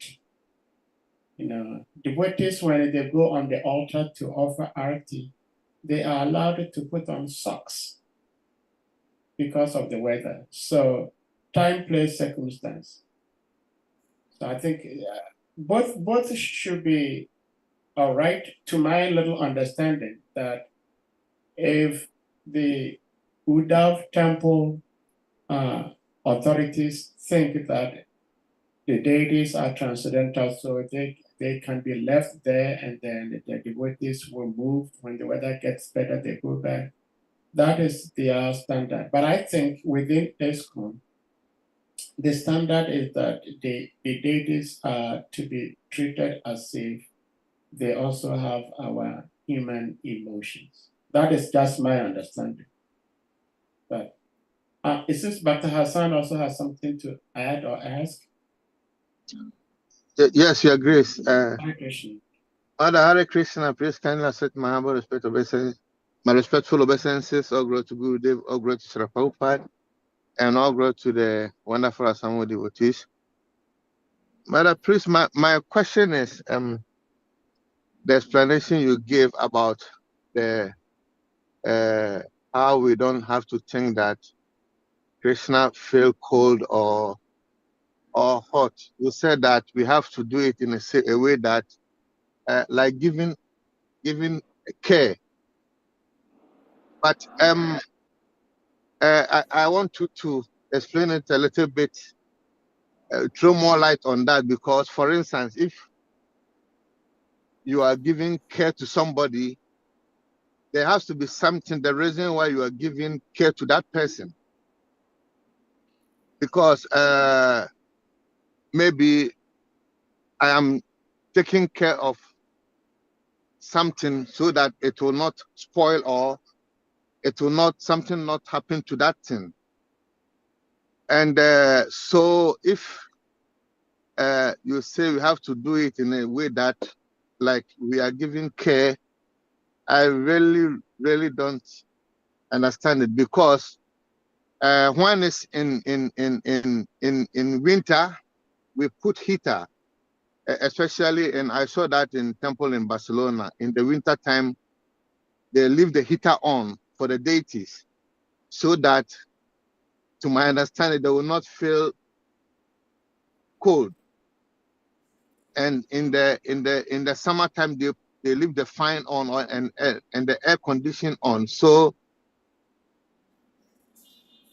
Devotees, when they go on the altar to offer arati, they are allowed to put on socks. because of the weather. So time, place, circumstance. So I think both should be all right, to my little understanding, that if the Udav temple authorities think that the deities are transcendental, so they can be left there, and then the devotees will move. When the weather gets better, they go back. That is their standard. But I think within ESCOM, the standard is that the deities are to be treated as if they also have our human emotions. That is just my understanding. But it seems Dr. Hassan also has something to add or ask. Yes, Your Grace. Hare Krishna. Father Hare Krishna, please kindly accept my humble respect obeisance, my respectful obeisances. All glory to Gurudev, all glory to Sri Prabhupada, and all glory to the wonderful Asamo devotees. Mother, please, my question is the explanation you gave about the how we don't have to think that Krishna feel cold or hot. You said that we have to do it in a way that like giving care. But I want to explain it a little bit, throw more light on that, because, for instance, if you are giving care to somebody, there has to be something, the reason why you are giving care to that person. Because maybe I am taking care of something so that it will not spoil, or it will not, something not happen to that thing. And so if you say we have to do it in a way that like we are giving care, I really don't understand it, because when it's in winter, we put heater, especially, and I saw that in temple in Barcelona. In the winter time, they leave the heater on for the deities, so that, to my understanding, they will not feel cold. And in the summertime, they leave the fan on, and the air condition on. So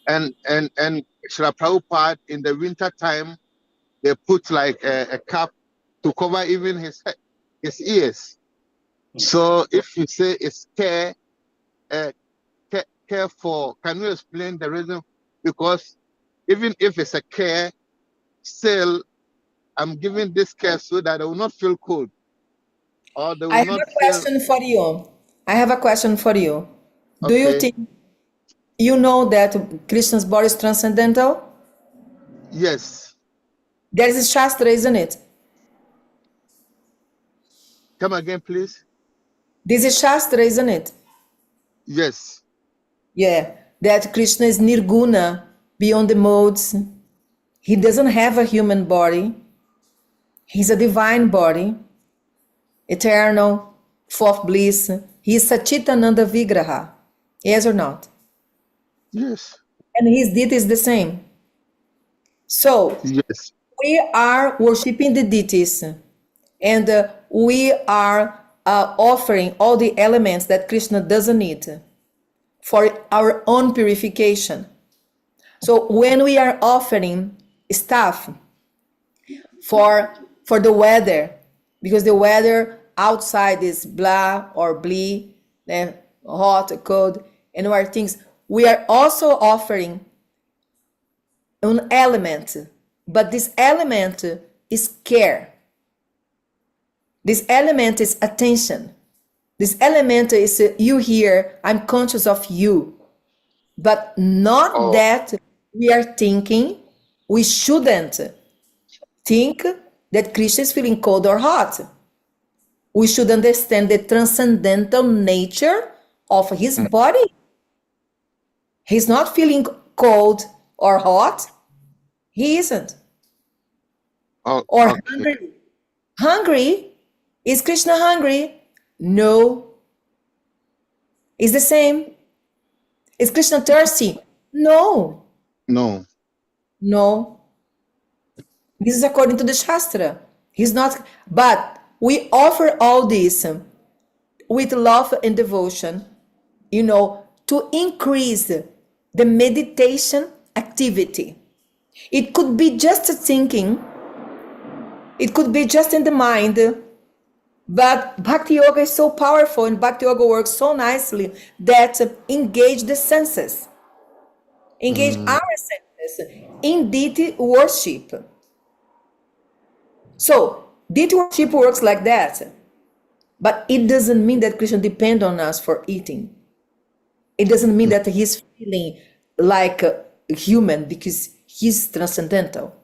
and Srila Prabhupada, in the winter time, they put like a cap to cover even his ears. So if you say it's care for, can you explain the reason? Because even if it's a care, still I'm giving this care so that I will not feel cold, or they I will have not a feel. question for you. I have a question for you. Do you Okay. think you know that Krishna's body is transcendental? Yes. There is a Shastra, isn't it? Come again, please. This is Shastra, isn't it? Yes. Yeah, that Krishna is Nirguna, beyond the modes. He doesn't have a human body. He's a divine body, eternal, full of bliss. He is Sachitananda Vigraha. Yes or not? Yes. And his deity is the same. So, Yes. we are worshiping the deities, and we are offering all the elements that Krishna doesn't need for our own purification. So when we are offering stuff for the weather, because the weather outside is blah or blee, hot, cold, and other things, we are also offering an element, but this element is care. This element is attention. This element is you here, I'm conscious of you. But not that we are thinking, we shouldn't think that Krishna is feeling cold or hot. We should understand the transcendental nature of his body. He's not feeling cold or hot. He isn't. Oh, Or okay. hungry. Hungry? Is Krishna hungry? No. Is the same. Is Krishna thirsty? No, No. no. This is according to the Shastra. He's not, but we offer all this with love and devotion, to increase the meditation activity. It could be just thinking, it could be just in the mind, but Bhakti Yoga is so powerful and Bhakti Yoga works so nicely that engage the senses, engage our senses in deity worship. So, deity worship works like that, but it doesn't mean that Krishna depends on us for eating. It doesn't mean that he's feeling like a human because he's transcendental.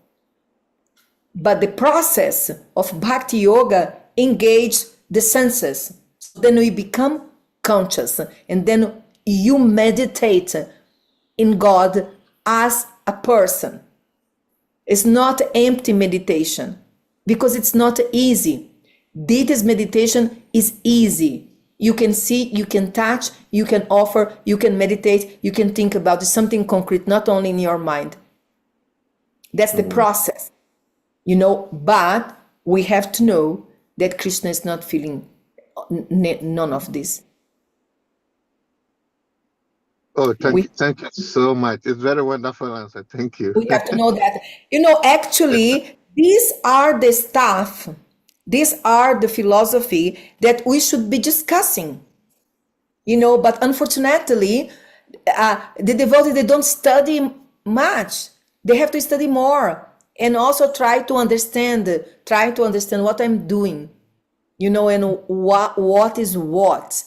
But the process of Bhakti Yoga engage the senses. So then we become conscious, and then you meditate in God as a person. It's not empty meditation because it's not easy. Deity's meditation is easy. You can see, you can touch, you can offer, you can meditate, you can think about something concrete, not only in your mind. That's the process. But we have to know that Krishna is not feeling none of this. Oh, thank you so much. It's very wonderful answer. Thank you. We have to know that. Actually, these are the stuff, these are the philosophy that we should be discussing. But unfortunately, the devotees, they don't study much. They have to study more. And also try to understand what I'm doing, and what is what.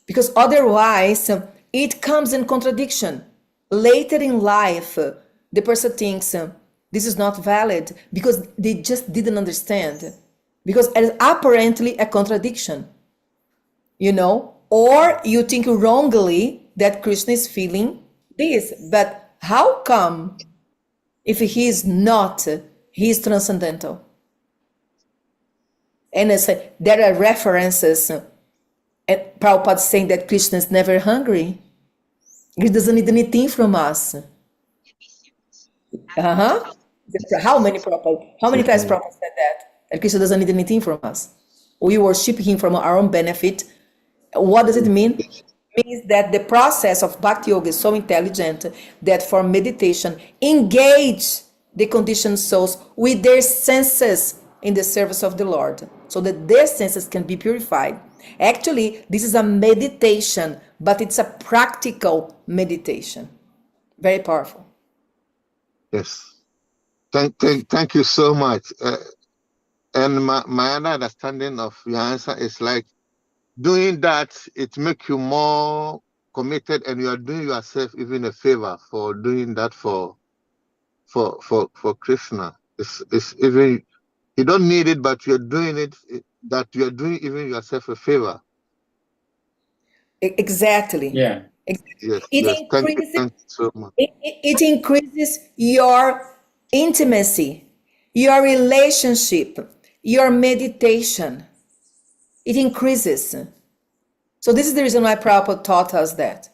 Because otherwise, it comes in contradiction. Later in life, the person thinks this is not valid because they just didn't understand. Because it's apparently a contradiction, or you think wrongly that Krishna is feeling this. But how come? If he is not, he is transcendental. And there are references, and Prabhupada saying that Krishna is never hungry. He doesn't need anything from us. How many times Prabhupada said that Krishna doesn't need anything from us? We worship him from our own benefit. What does it mean? It means that the process of Bhakti Yoga is so intelligent that for meditation, engage the conditioned souls with their senses in the service of the Lord, so that their senses can be purified. Actually, this is a meditation, but it's a practical meditation. Very powerful. Yes. Thank you so much. And my understanding of your answer is like doing that, it makes you more committed, and you are doing yourself even a favor for doing that for Krishna. It's even, you don't need it, but you're doing it, that you're doing even yourself a favor. Exactly. Yeah. Yes. Increases, thank you so much. it increases your intimacy, your relationship, your meditation. It increases. So this is the reason why Prabhupada taught us that.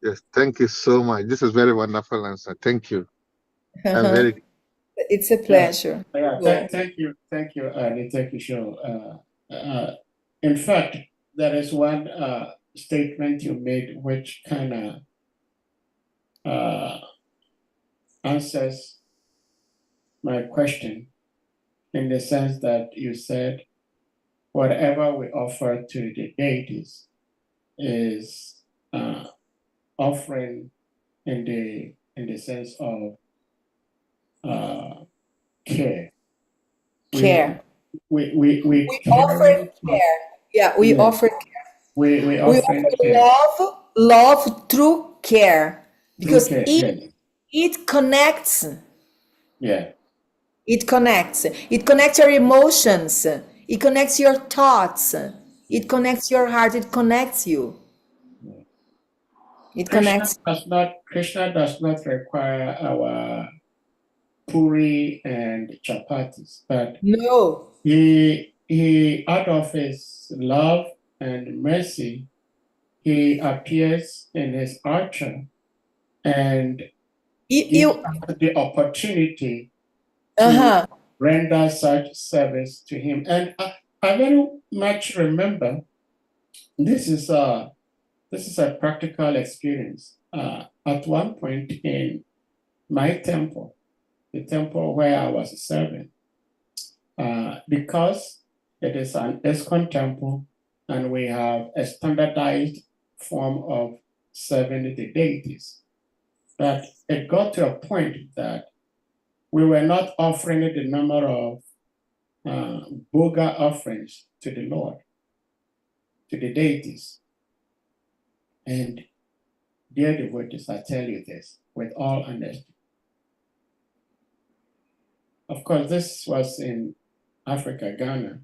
Yes, thank you so much. This is very wonderful answer. Thank you. I'm very. It's a pleasure. Thank you, NITYA-KISHORE. In fact, there is one statement you made which kind of answers my question, in the sense that you said whatever we offer to the deities is offering in the sense of care. Care. We offer care. Yeah, we offer care. We offer care. Love through care, because it connects. Yeah. It connects. It connects your emotions. It connects your thoughts. It connects your heart. It connects you. It connects. Krishna does not require our puri and chapatis, but no, he out of his love and mercy, he appears in his archer and You, give you us the opportunity to uh-huh. render such service to him. And I very much remember this is a practical experience. At one point in my temple, the temple where I was serving, because it is an ISKCON temple and we have a standardized form of serving the deities, but it got to a point that we were not offering the number of bhoga offerings to the Lord, to the deities. And dear devotees, I tell you this with all honesty. Of course, this was in Africa, Ghana.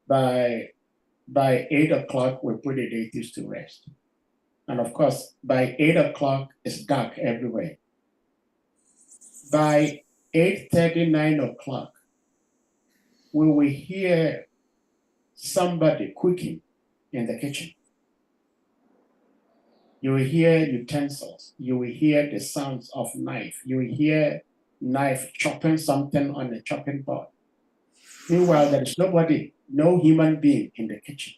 By 8 o'clock, we put the deities to rest. And of course, by 8 o'clock, it's dark everywhere. By 8:30, 9 o'clock, we will hear somebody cooking in the kitchen. You will hear utensils. You will hear the sounds of knife. You will hear knife chopping something on the chopping board. Meanwhile, there is nobody, no human being in the kitchen.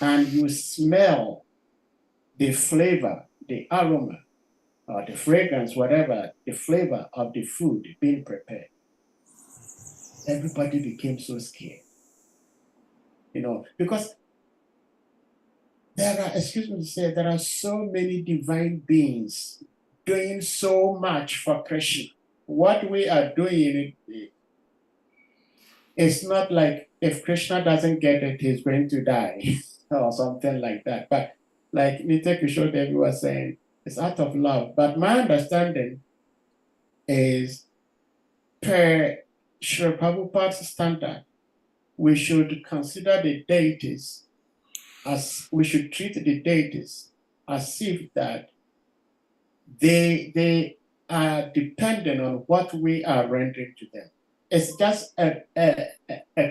And you smell the flavor, the aroma, or the fragrance, whatever, the flavor of the food being prepared. Everybody became so scared, because there are so many divine beings doing so much for Krishna. What we are doing is not like if Krishna doesn't get it, he's going to die or something like that. But like NITYA-KISHORE Devi was saying, it's out of love. But my understanding is per Srila Prabhupada's standard, we should consider the deities we should treat the deities as if that they are dependent on what we are rendering to them. It's just a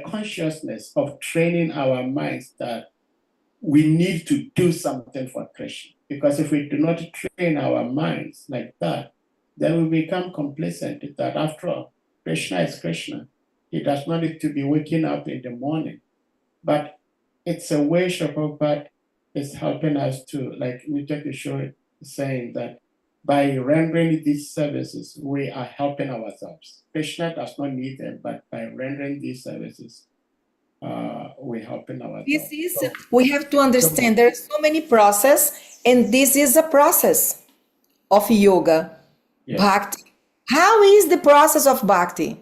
consciousness of training our minds that we need to do something for Krishna. Because if we do not train our minds like that, then we become complacent that after all, Krishna is Krishna. He does not need to be waking up in the morning. But it's a way Srila Prabhupada is helping us to, like NITYA-KISHORE is saying, that by rendering these services, we are helping ourselves. Krishna does not need them, but by rendering these services, we're helping ourselves. We have to understand there are so many process, and this is a process of yoga, Yes. bhakti. How is the process of bhakti?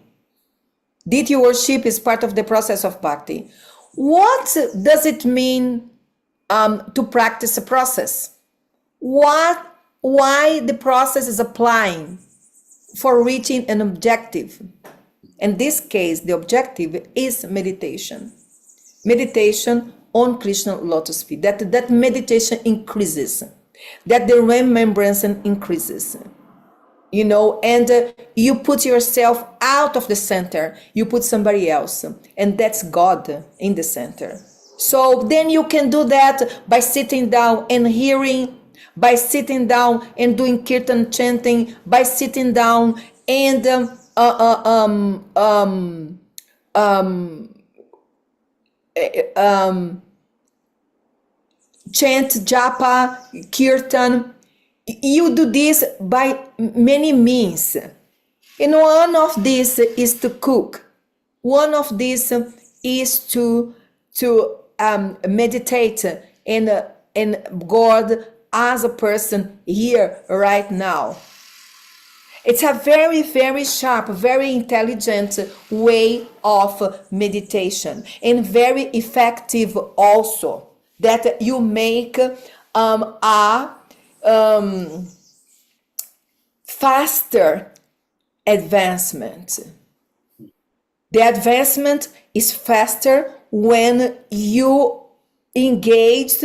Deity worship is part of the process of bhakti. What does it mean to practice a process? Why the process is applying for reaching an objective? In this case, the objective is meditation. Meditation on Krishna lotus feet. That meditation increases, that the remembrance increases. And you put yourself out of the center, you put somebody else, and that's God in the center. So then you can do that by sitting down and hearing, by sitting down and doing kirtan chanting, by sitting down and chant japa, kirtan. You do this by many means. And one of these is to cook. One of these is to meditate and God as a person here right now. It's a very, very sharp, very intelligent way of meditation, and very effective also, that you make a faster advancement. The advancement is faster when you engage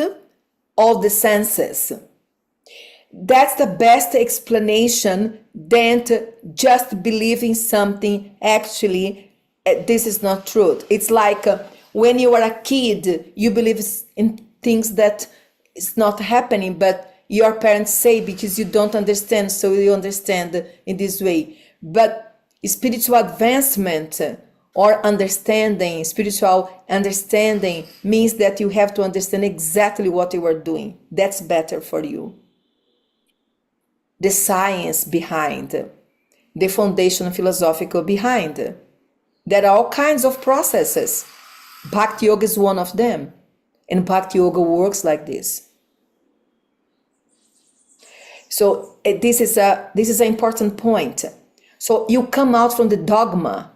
all the senses. That's the best explanation than to just believing something. Actually, this is not truth. It's like when you are a kid, you believe in things that is not happening, but your parents say because you don't understand, so you understand in this way. But spiritual advancement or understanding, spiritual understanding means that you have to understand exactly what you are doing. That's better for you. The science behind, the foundation philosophical behind. There are all kinds of processes. Bhakti Yoga is one of them. And Bhakti Yoga works like this. So this is an important point. So you come out from the dogma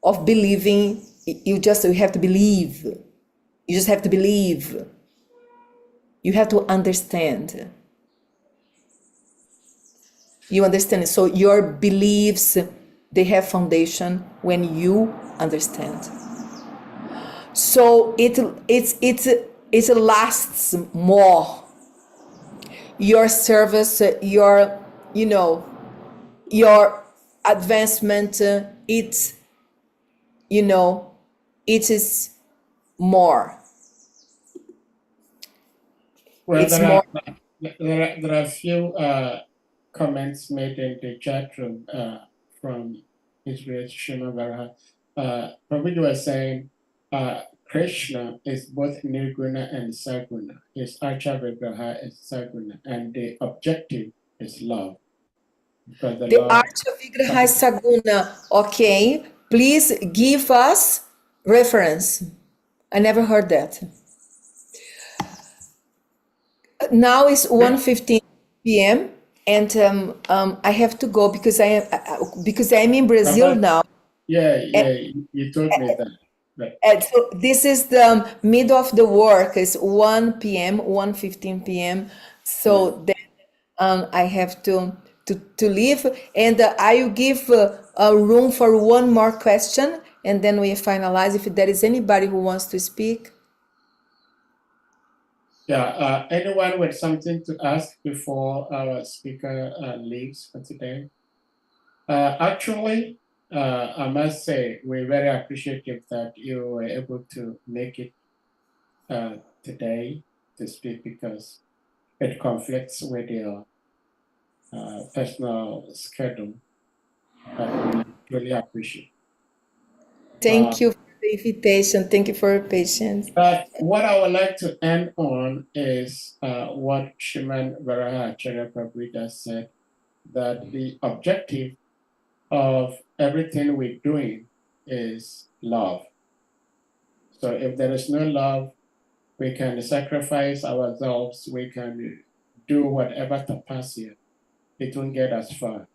of believing. You have to believe. You just have to believe. You have to understand. You understand. So your beliefs, they have foundation when you understand. So it lasts more. Your service, your advancement, it is more. Well, It's more. there are a few comments made in the chat room from Israel Shimabara. Prabhuji was saying Krishna is both Nirguna and Saguna. His Archa Vigraha is Saguna, and the objective is love. The Archa Vigraha is Saguna. Okay, please give us reference. I never heard that. Now it's 1:15 p.m. and I have to go because I'm in Brazil now. Yeah, you told me that. Right. And so this is the middle of the work. It's 1 p.m., 1:15 p.m. So then I have to leave, and I will give a room for one more question, and then we finalize if there is anybody who wants to speak. Yeah, anyone with something to ask before our speaker leaves for today? Actually, I must say we're very appreciative that you were able to make it today to speak because it conflicts with your personal schedule. We really appreciate. Thank you for the invitation. Thank you for your patience. But what I would like to end on is what Shriman Varaha Acharya Prabhupada said, that the objective of everything we're doing is love. So if there is no love, we can sacrifice ourselves, we can do whatever tapasya, it won't get us far.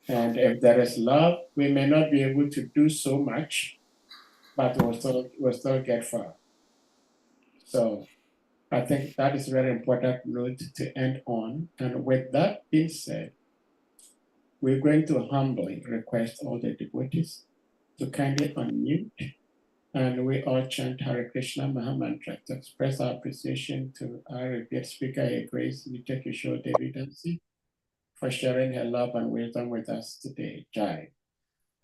And if there is love, we may not be able to do so much, but we'll still get far. So I think that is a very important note to end on. And with that being said, we're going to humbly request all the devotees to kindly unmute, and we all chant Hare Krishna Mahamantra to express our appreciation to our revered speaker, Her Grace NITYA-KISHORE Devi Dansi, for sharing her love and wisdom with us today. Jai.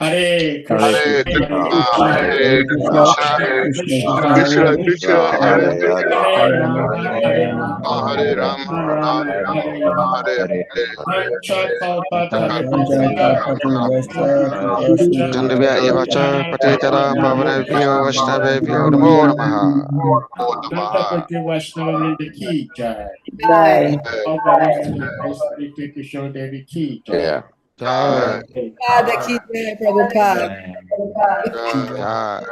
Hare Krishna, Hare Hare Krishna, Krishna Krishna, Hare Hare Rama, Hare Hare Rama, Hare Rama, Hare Gandavya Evacha Patitara Pavanavyo Vaishnavavyo Namo Namaha. Gantapati Vaishnavam in the key, Jai. Jai. All glories to the Grace NITYA-KISHORE Devi key, Jai. Jai. Prabhupada ki jai, Prabhupada. Jai.